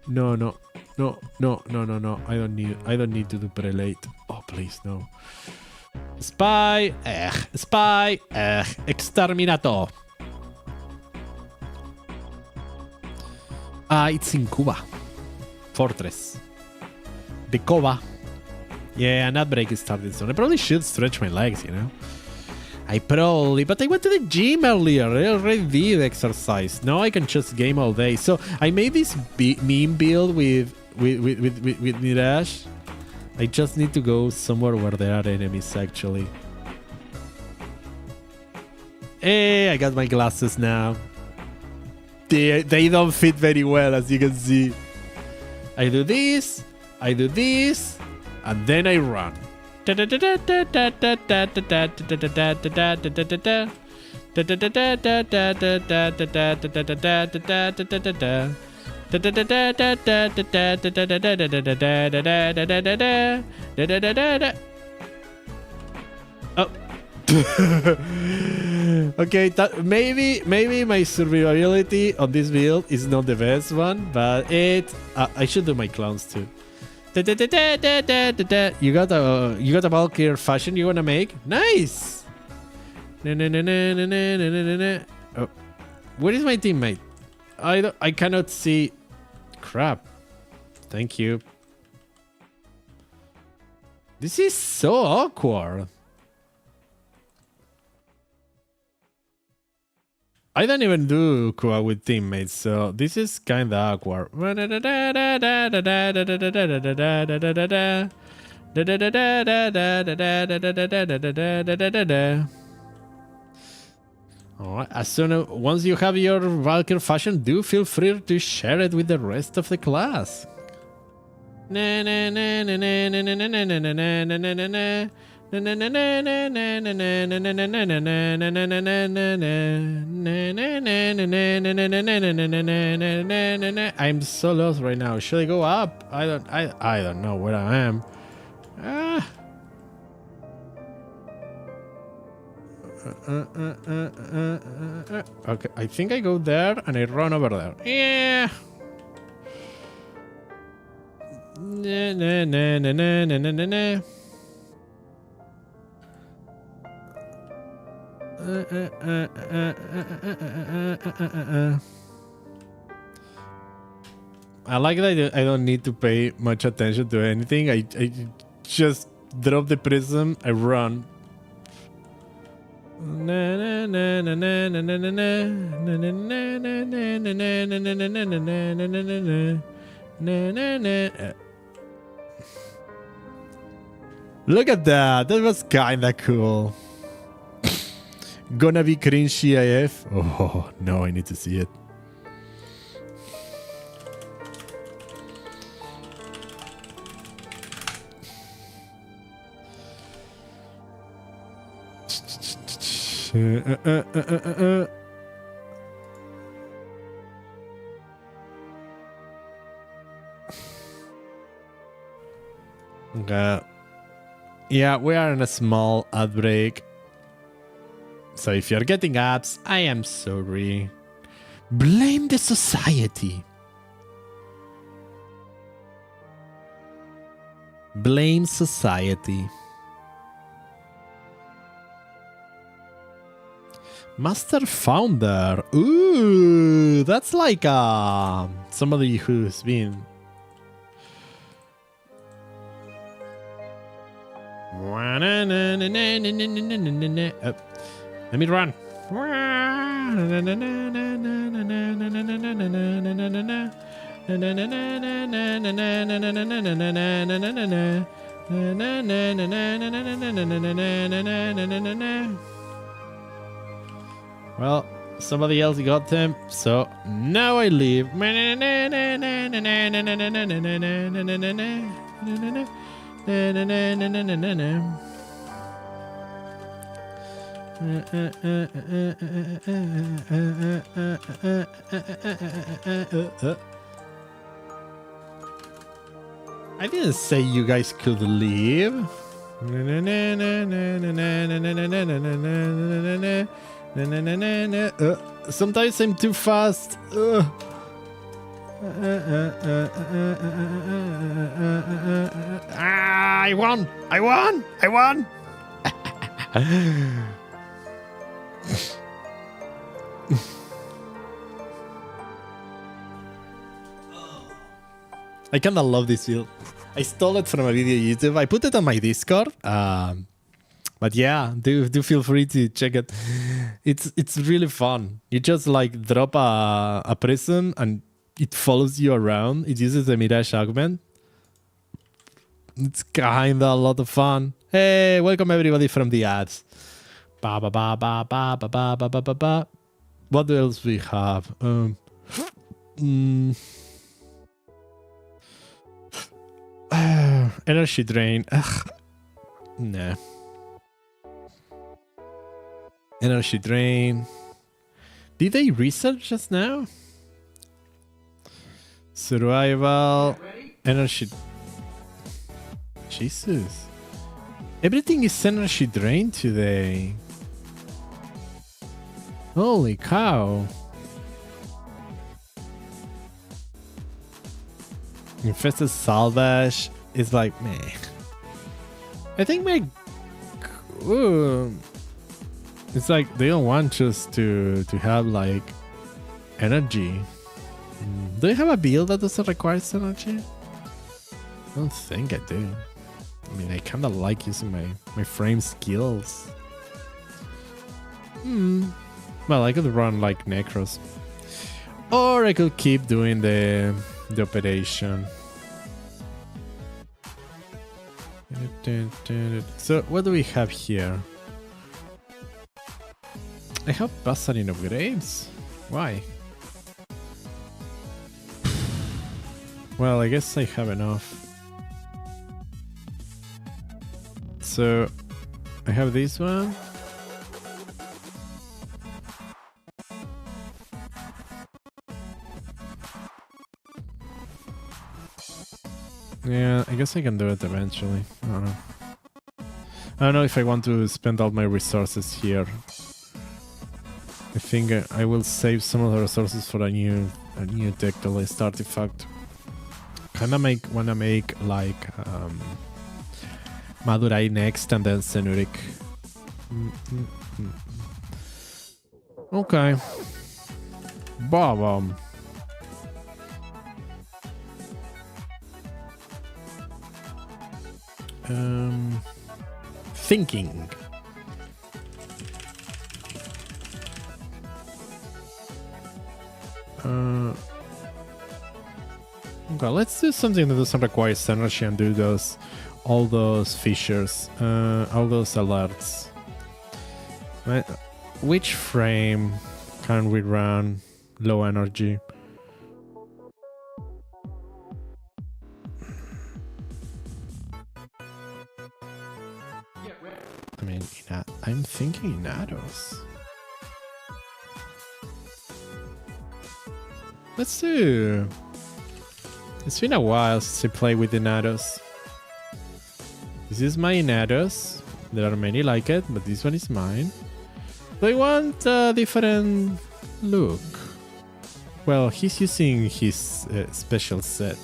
[SPEAKER 1] No. I don't need to do prelate. Oh, please, no. Spy, exterminator. It's in Cuba. Fortress. The Cova. Yeah, an outbreak is starting soon. I probably should stretch my legs, you know. But I went to the gym earlier. I already did exercise. Now I can just game all day. So I made this meme build with Mirage. I just need to go somewhere where there are enemies, actually. Hey, I got my glasses now. They don't fit very well, as you can see. I do this, and then I run. Oh. Okay, maybe my survivability on this build is not the best one, but I should do my clowns too. You got a Valkyrie fashion you wanna make? Nice. Oh, where is my teammate? I cannot see. Crap. Thank you. This is so awkward. I don't even do co-op with teammates, so this is kinda awkward. Alright, once you have your Valkyr fashion, do feel free to share it with the rest of the class. I'm so lost right now. Should I go up? I don't know where I am. Okay, I think I go there and I run over there. Yeah. I like that I don't need to pay much attention to anything. I just drop the prism, I run. Look at that. That was kinda cool. Gonna be cringy AF. Oh no, I need to see it. Yeah, we are in a small ad break. So if you're getting ads, I am sorry. Blame the society. Blame society. Master Founder. Ooh, that's like somebody who's been... Let me run. Well, somebody else got them, so now I leave. I didn't say you guys could leave. Sometimes I'm too fast. I won! I won! I won! I kinda love this field. I stole it from a video YouTube. I put it on my Discord. But yeah, do feel free to check it. It's really fun. You just like drop a prism and it follows you around. It uses the Mirage augment. It's kinda a lot of fun. Hey, welcome everybody from the ads. Ba ba ba ba ba ba ba ba ba ba ba. What else we have? Energy drain. Ugh. Nah. Energy drain. Did they research just now? Survival. Energy. Jesus. Everything is energy drain today. Holy cow. Infested salvage is like, meh. I think my... Ooh. It's like they don't want us to have like energy. Do you have a build that doesn't require energy? I don't think I do. I mean, I kind of like using my frame skills. Well, I could run like Necros. Or I could keep doing the operation. So, what do we have here? I have Bassarin upgrades? Why? Well, I guess I have enough. So, I have this one. Yeah, I guess I can do it eventually. I don't know. I don't know if I want to spend all my resources here. I think I will save some of the resources for a new tech-list artifact. Kinda wanna make like Madurai next and then Senuric. Okay. Bomb. Thinking. Okay, let's do something that doesn't require energy and do all those features, all those alerts. Right. Which frame can we run low energy? I mean, I'm thinking Inados. Let's do... It's been a while since I played with Inados. This is my Inados. There are many like it, but this one is mine. Do I want a different look? Well, he's using his special set.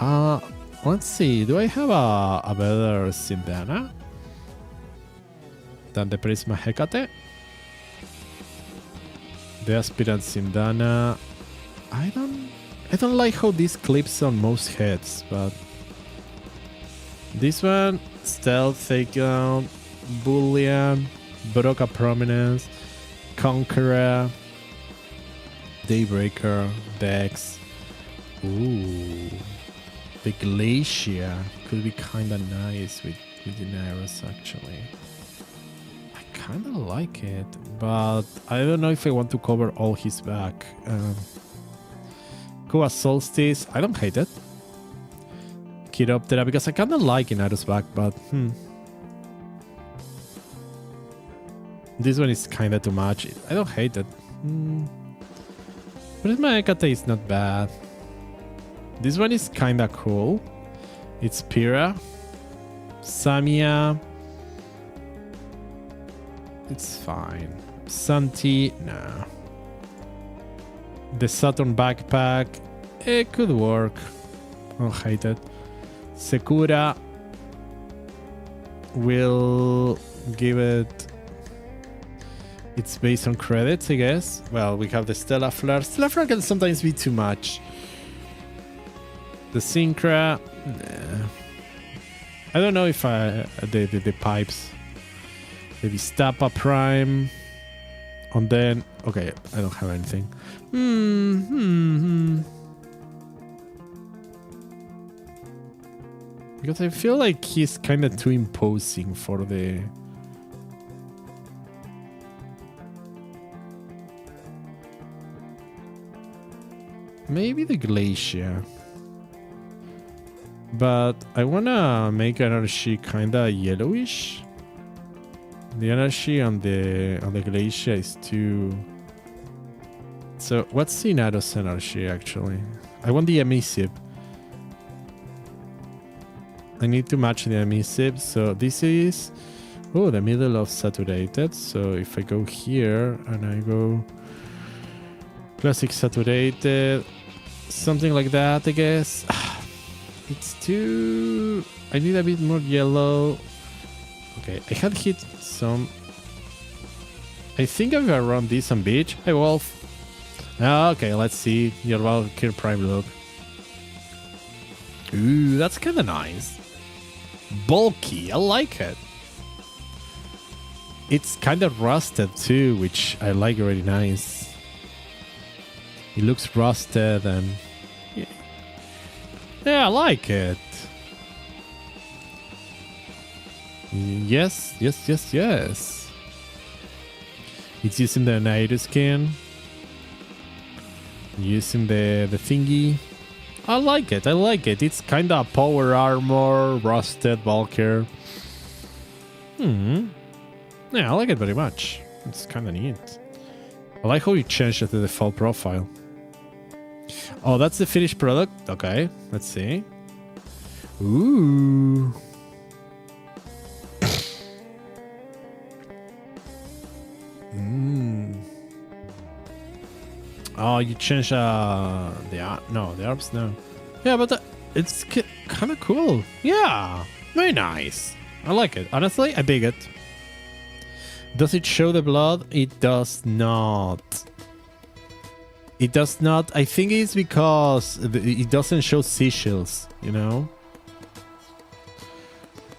[SPEAKER 1] Let's see. Do I have a better Sindana than the Prisma Hecate? The Aspirant Sindana. I don't like how this clips on most heads, but this one, Stealth, Takedown, Bullion, Baroka Prominence, Conqueror, Daybreaker, Dex. Ooh, the Glacier could be kinda nice with Daenerys actually. I kinda like it, but I don't know if I want to cover all his back. Kua Solstice, I don't hate it. Chiroptera, because I kinda like Inado's back, but this one is kinda too much. I don't hate it. Prisma Hecate is not bad. This one is kinda cool. It's Pyrrha. Samia. It's fine. Santi, nah. The Saturn backpack, it could work. I don't hate it. Sekura will give it. It's based on credits, I guess. Well, we have the Stella Flare. Stella Flare can sometimes be too much. The Synchra, nah. I don't know if the pipes. The Vistapa Prime. And then, okay, I don't have anything. Because I feel like he's kind of too imposing for the... Maybe the Glacier. But I wanna make energy kinda yellowish. The energy on the Glacier is too... So what's the Inados energy actually? I want the emissive. I need to match the emissive. So this is the middle of saturated. So if I go here and I go classic saturated, something like that, I guess. It's too... I need a bit more yellow. Okay, I had hit some... I think I've run this on beach. Hey, Wolf. Okay, let's see your Valkyrie Prime look. Ooh, that's kind of nice. Bulky, I like it. It's kind of rusted too, which I like really nice. It looks rusted and... Yeah, I like it. Yes. It's using the NATO skin. Using the thingy. I like it. It's kind of power armor, rusted Valkyr. Yeah, I like it very much. It's kind of neat. I like how you changed the default profile. Oh, that's the finished product? Okay, let's see. Ooh. Oh, you changed the arms no. Yeah, but it's kind of cool. Yeah, very nice. I like it. Honestly, I dig it. Does it show the blood? It does not. It does not. I think it's because it doesn't show seashells, you know?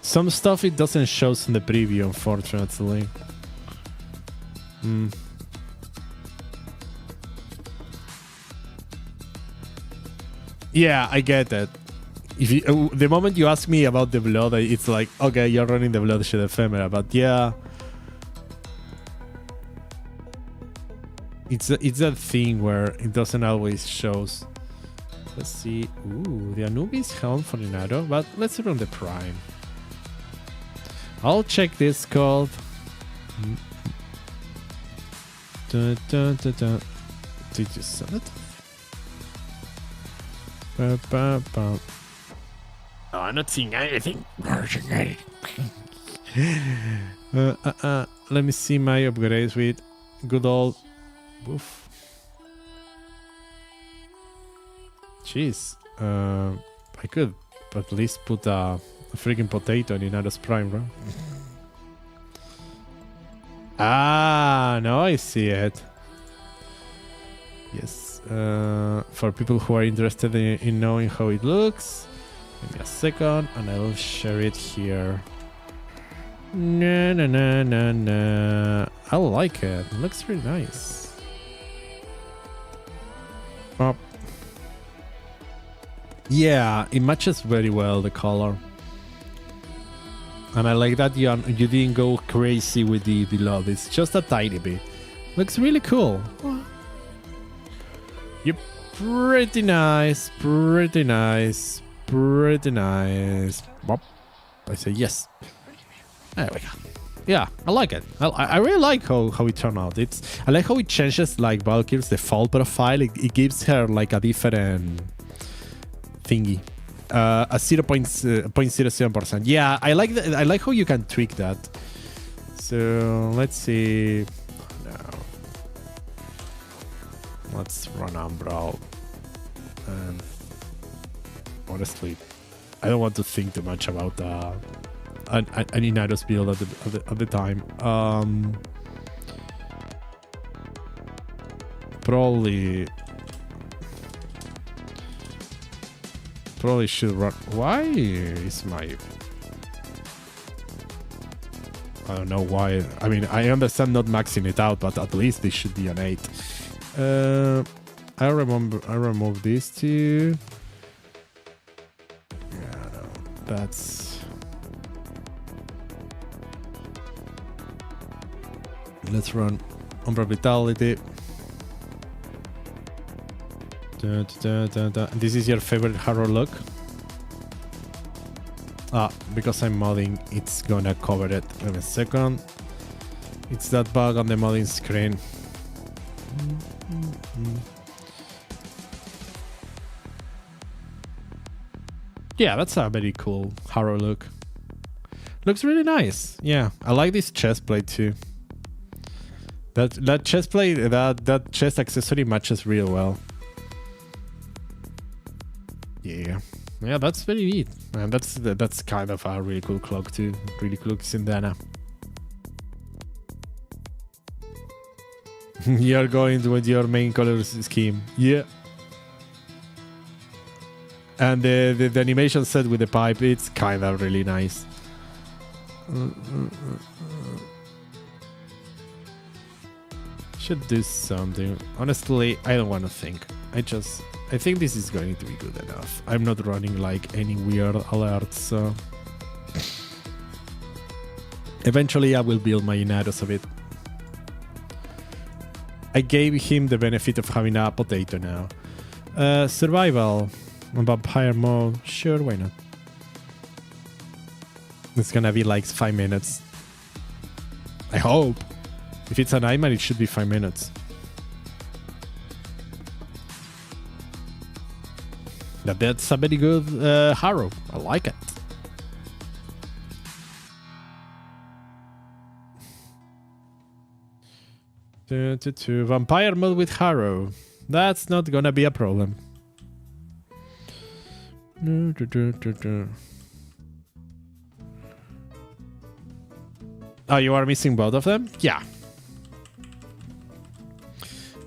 [SPEAKER 1] Some stuff it doesn't show in the preview, unfortunately. Yeah, I get that. If you, the moment you ask me about the blood, it's like, okay, you're running the bloodshed ephemera, but yeah. It's that thing where it doesn't always shows. Let's see. Ooh, the Anubis helm for NATO, but let's run the Prime. I'll check this code. Did you send it? No, I'm not seeing anything. Let me see my upgrades with good old. Oof. Jeez. I could at least put a freaking potato in Inado's Prime, bro. Ah, now I see it. Yes. For people who are interested in knowing how it looks, give me a second and I'll share it here. No. I like it. It looks really nice. Pop. Yeah, it matches very well the color. And I like that you didn't go crazy with the blood. It's just a tiny bit. Looks really cool. Yep, pretty nice. Bop. I say yes. There we go. Yeah, I like it. I really like how it turned out. I like how it changes like Valkyr's default profile. It gives her like a different thingy. A 0.07%. Yeah, I like that. I like how you can tweak that. So let's see. Now let's run Umbral. And honestly, I don't want to think too much about any Nidos build at the time. Probably should run. Why is my? I don't know why. I mean, I understand not maxing it out, but at least this should be an 8. I remove these two. Yeah, no, that's. Let's run Umbra Vitality. This is your favorite horror look? Because I'm modding, it's gonna cover it in a second. It's that bug on the modding screen. Yeah, that's a very cool horror look. Looks really nice. Yeah, I like this chest plate too. That chest plate, that chest accessory matches real well. Yeah, that's very neat, and that's kind of a really cool cloak too. Really cool Sindana. You're going with your main color scheme, yeah. And the animation set with the pipe, it's kind of really nice. Should do something. Honestly, I don't want to think. I think this is going to be good enough. I'm not running like any weird alerts, so eventually I will build my Inados a bit. I gave him the benefit of having a potato now. Survival. Vampire mode. Sure, why not? It's gonna be like 5 minutes. I hope. If it's a nightmare, it should be 5 minutes. That's a very good harrow. I like it. Vampire mode with harrow. That's not gonna be a problem. Oh, you are missing both of them? Yeah.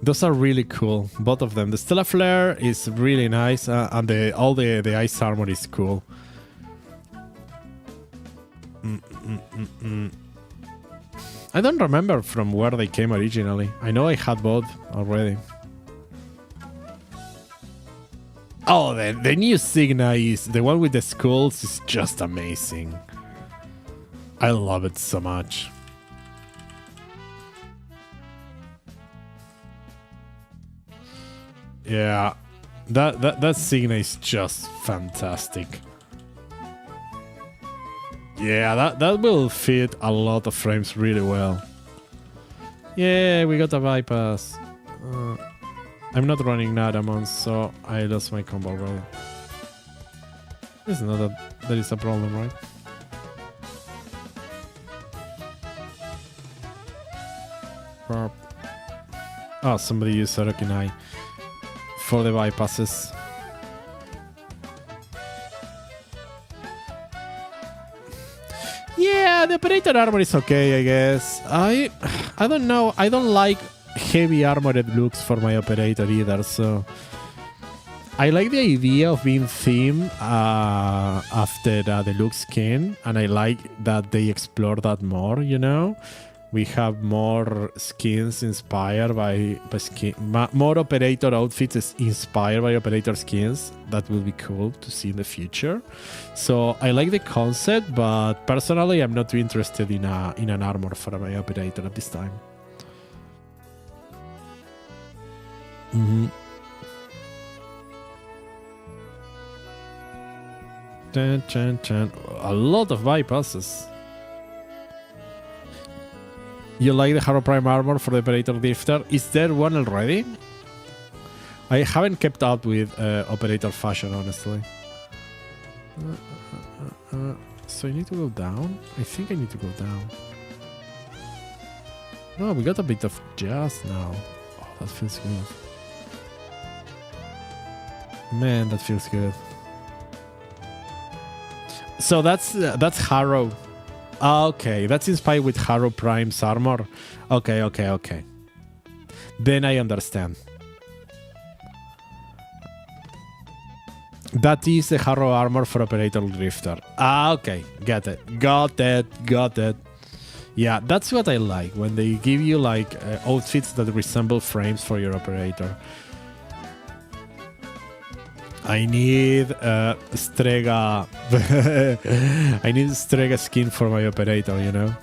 [SPEAKER 1] Those are really cool, both of them. The Stellar Flare is really nice, and all the ice armor is cool. I don't remember from where they came originally. I know I had both already. Oh, the new Signa is the one with the skulls is just amazing. I love it so much. Yeah, that Signa is just fantastic. Yeah, that will fit a lot of frames really well. Yeah, we got a bypass. I'm not running Nadamon, so I lost my combo roll. It's not that there is a problem, right? Oh, somebody used Sorokinai for the bypasses. Yeah, the operator armor is okay, I guess. I don't know. I don't like heavy armored looks for my operator either, so I like the idea of being themed after the look skin, and I like that they explore that more, you know? We have more skins inspired by skin, more operator outfits inspired by operator skins. That will be cool to see in the future. So I like the concept, but personally, I'm not too interested in an armor for my operator at this time. A lot of bypasses. You like the Harrow Prime armor for the Operator Drifter? Is there one already? I haven't kept up with Operator Fashion, honestly. So I need to go down? I think I need to go down. Oh, we got a bit of jazz now. Oh, that feels good. Man, that feels good. So that's Harrow. Okay, that's inspired with Harrow Prime's armor. Okay. Then I understand. That is the Harrow armor for Operator Drifter. Okay, got it. Yeah, that's what I like, when they give you like outfits that resemble frames for your operator. I need Strega. I need Strega skin for my operator, you know?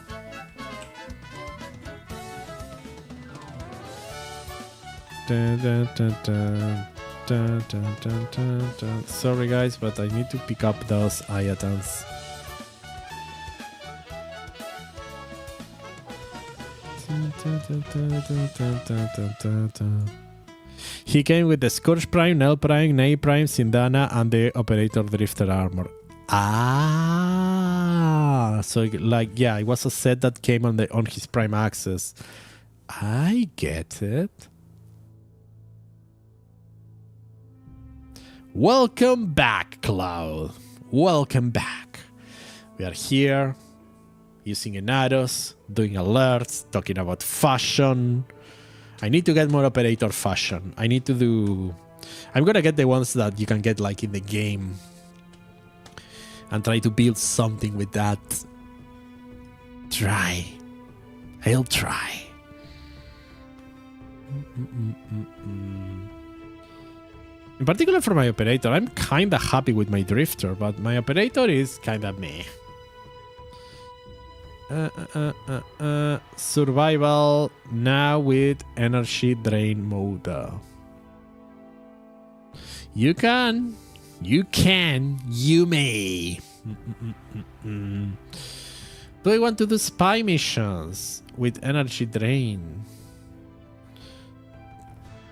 [SPEAKER 1] Sorry guys, but I need to pick up those Ayatans. He came with the Scourge Prime, Nell Prime, Nay Prime, Sindana, and the Operator Drifter armor. So like, yeah, it was a set that came on his Prime Access. I get it. Welcome back, Cloud. Welcome back. We are here using Enaros, doing alerts, talking about fashion. I need to get more operator fashion. I'm gonna get the ones that you can get like in the game and try to build something with that. I'll try. In particular for my operator, I'm kinda happy with my drifter, but my operator is kinda meh. Survival now with energy drain mode. You can. You can. You may. Do I want to do spy missions with energy drain?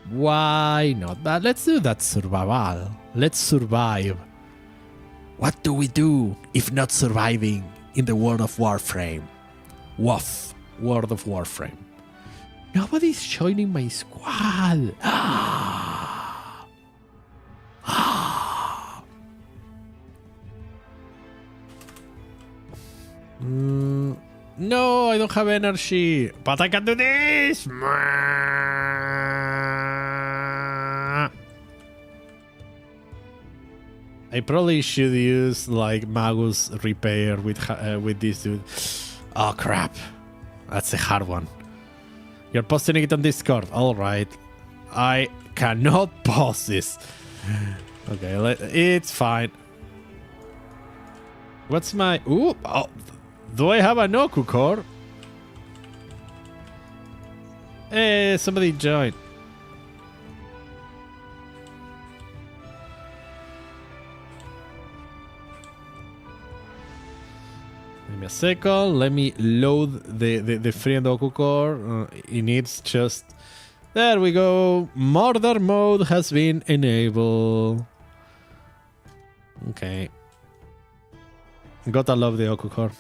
[SPEAKER 1] Why not? But let's do that survival. Let's survive. What do we do if not surviving in the world of Warframe? World of Warframe. Nobody's joining my squad. No, I don't have energy, but I can do this. I probably should use like Magus repair with this dude. Oh crap, that's a hard one. You're posting it on Discord. All right, I cannot pause this. Okay, it's fine. What's my... Ooh, oh, do I have an Oku core? Hey, somebody joined. Give me a second. Let me load the friend Oku core. It needs just... There we go. Murder mode has been enabled. Okay. Gotta love the Oku core.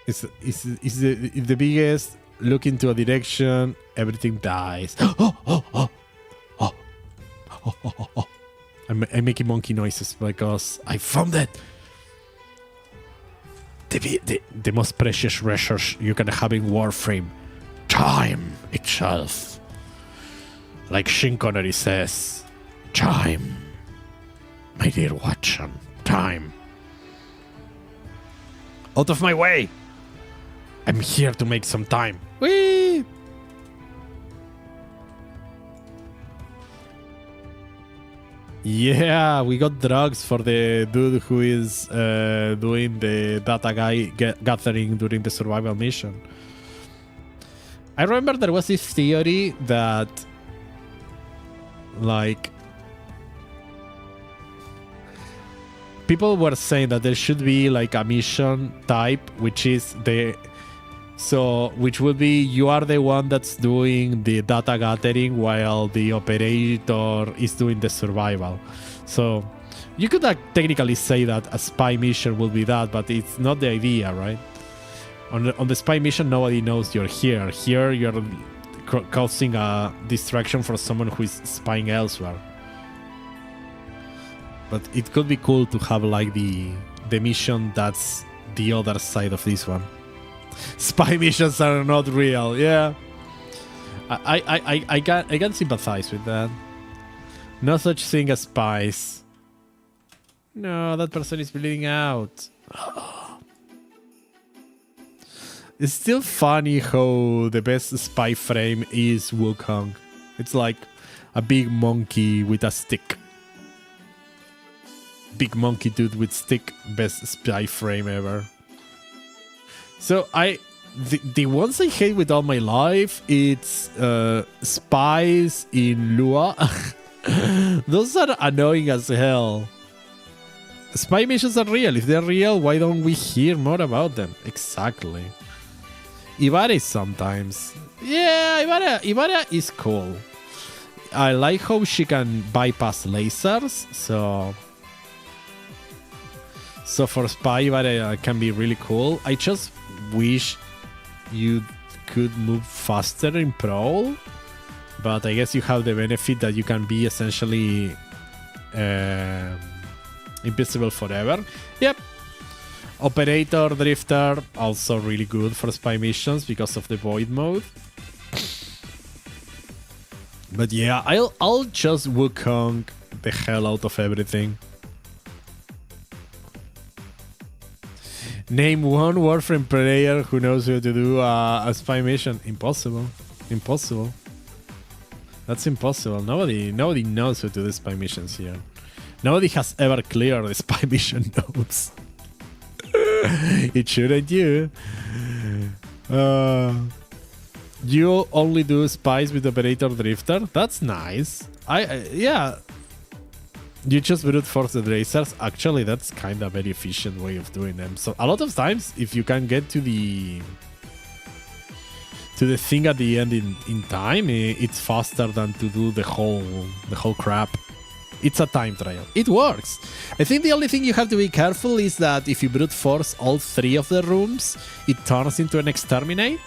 [SPEAKER 1] It's the biggest. Look into a direction, everything dies. I'm making monkey noises because I found it. The most precious resource you can have in Warframe. Time itself. Like Sean Connery says, time. My dear Watson, time. Out of my way! I'm here to make some time. Whee! Yeah, we got drugs for the dude who is doing the data gathering during the survival mission. I remember there was this theory that, like, people were saying that there should be like a mission type, which is which would be you are the one that's doing the data gathering while the operator is doing the survival. So you could technically say that a spy mission will be that, but it's not the idea, right? On the spy mission, nobody knows you're here. Here, you're causing a distraction for someone who is spying elsewhere. But it could be cool to have like the mission that's the other side of this one. Spy missions are not real, yeah. I can sympathize with that. No such thing as spies. No, that person is bleeding out. It's still funny how the best spy frame is Wukong. It's like a big monkey with a stick. Big monkey dude with stick, best spy frame ever. So the ones I hate with all my life, it's spies in Lua. Those are annoying as hell. Spy missions are real. If they're real, why don't we hear more about them? Exactly. Ibarra sometimes. Yeah, Ibarra is cool. I like how she can bypass lasers, so for spy Ibarra can be really cool. I just wish you could move faster in Prowl, but I guess you have the benefit that you can be essentially invisible forever. Yep. Operator Drifter, also really good for spy missions because of the void mode. But yeah, I'll just Wukong the hell out of everything. Name one Warframe player who knows how to do a spy mission. Impossible. Impossible. That's impossible. Nobody knows how to do spy missions here. Nobody has ever cleared the spy mission nodes. It shouldn't you. You only do spies with Operator Drifter? That's nice. Yeah. You just brute force the racers. Actually, that's kind of a very efficient way of doing them. So a lot of times, if you can get to the thing at the end in time, it's faster than to do the whole crap. It's a time trial. It works. I think the only thing you have to be careful is that if you brute force all 3 of the rooms, it turns into an exterminate.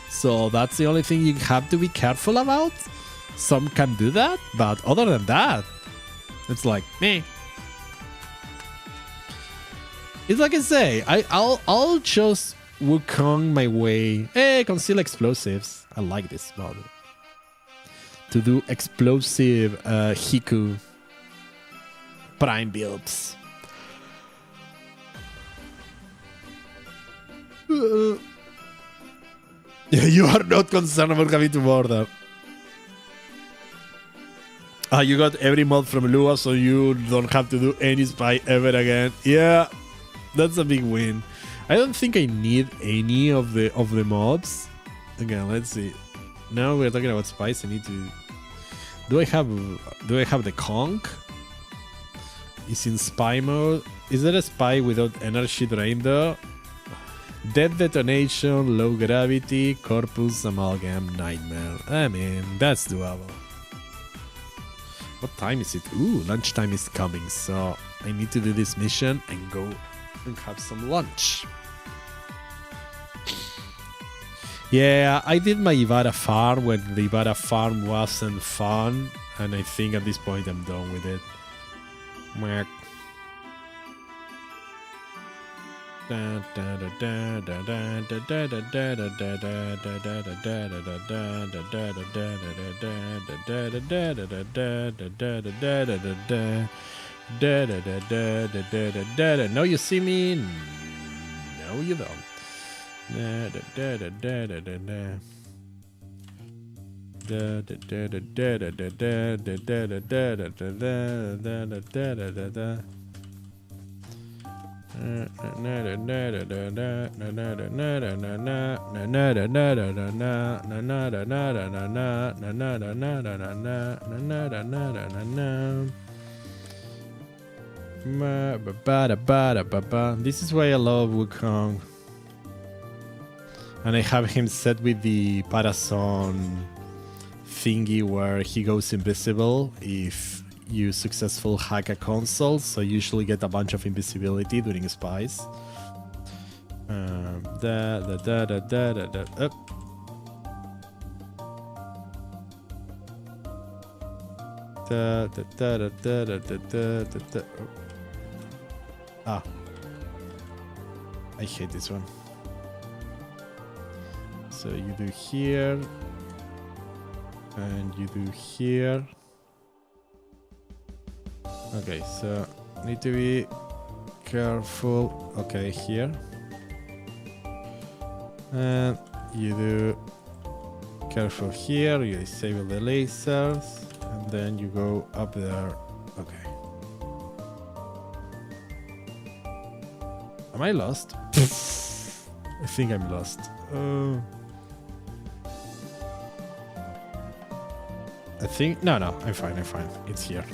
[SPEAKER 1] So that's the only thing you have to be careful about. Some can do that, but other than that, it's like meh. It's like I say, I'll just Wukong my way. Hey, conceal explosives. I like this mod. To do explosive Hiku prime builds. You are not concerned about having to border. You got every mod from Lua, so you don't have to do any spy ever again. Yeah, that's a big win. I don't think I need any of the mods. Again, let's see. Now we're talking about spies. I need to. Do I have the conch? Is in spy mode. Is there a spy without energy drain though? Dead detonation, low gravity, corpus, amalgam, nightmare. I mean, that's doable. What time is it? Ooh, lunchtime is coming, so I need to do this mission and go and have some lunch. Yeah, I did my Ibarra farm when the Ibarra farm wasn't fun, and I think at this point I'm done with it. No, you see me? No, you don't. This is why I love Wukong. And I have him set with the Parason thingy where he goes invisible if you successfully hack a console, so you usually get a bunch of invisibility during spies. I hate this one. So you do here, and you do here. Okay, so need to be careful. Okay, here. And you do careful here, you disable the lasers, and then you go up there. Okay. Am I lost? I think I'm lost. I think... No, I'm fine. It's here.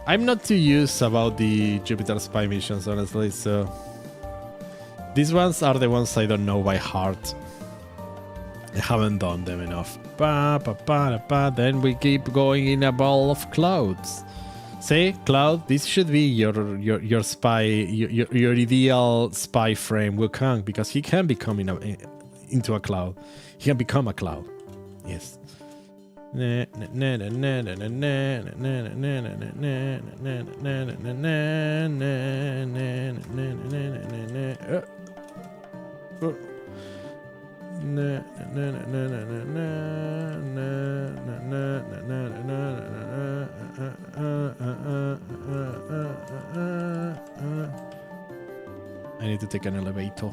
[SPEAKER 1] I'm not too used about the Jupiter spy missions, honestly, so... These ones are the ones I don't know by heart. I haven't done them enough. Then we keep going in a ball of clouds. See, Cloud, this should be your spy, your ideal spy frame, Wukong, because he can become into a cloud. He can become a cloud. Yes. I need to take an elevator.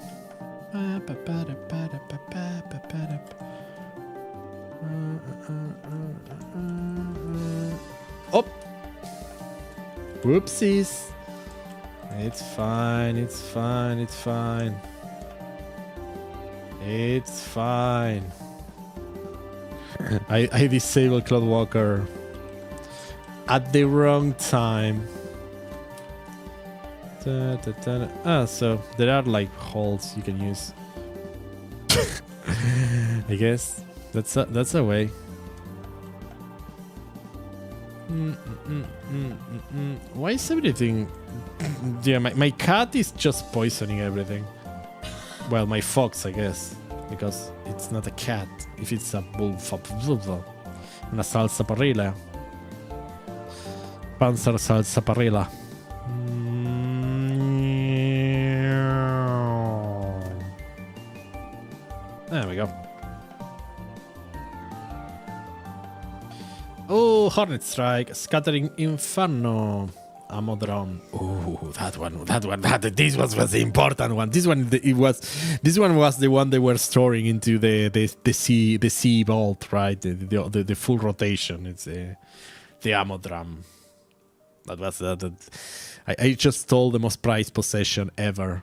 [SPEAKER 1] Oh! Whoopsies! It's fine, it's fine, it's fine. It's fine. I disabled Cloudwalker at the wrong time. So there are like holes you can use. I guess that's a way. Why is everything? Yeah, my cat is just poisoning everything. Well, my fox, I guess, because it's not a cat. If it's a una salsa parrilla, panzer salsa parrilla. There we go. Oh, Hornet Strike, Scattering Inferno, Ammo Drone. Oh, this was the important one. This one was the one they were storing into the sea vault, right? The full rotation. It's the ammo drum. That was I just stole the most prized possession ever.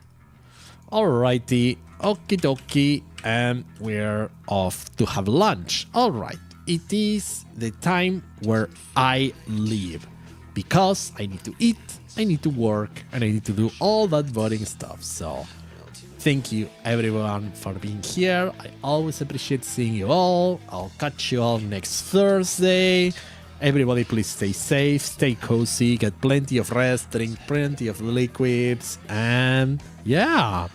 [SPEAKER 1] Alrighty, okie dokie, and we're off to have lunch. Alright, it is the time where I leave, because I need to eat, I need to work, and I need to do all that boring stuff. So, thank you everyone for being here. I always appreciate seeing you all. I'll catch you all next Thursday. Everybody please stay safe, stay cozy, get plenty of rest, drink plenty of liquids, and yeah,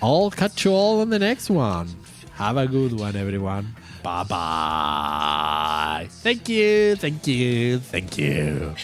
[SPEAKER 1] I'll catch you all on the next one. Have a good one, everyone. Bye-bye. Thank you, thank you, thank you.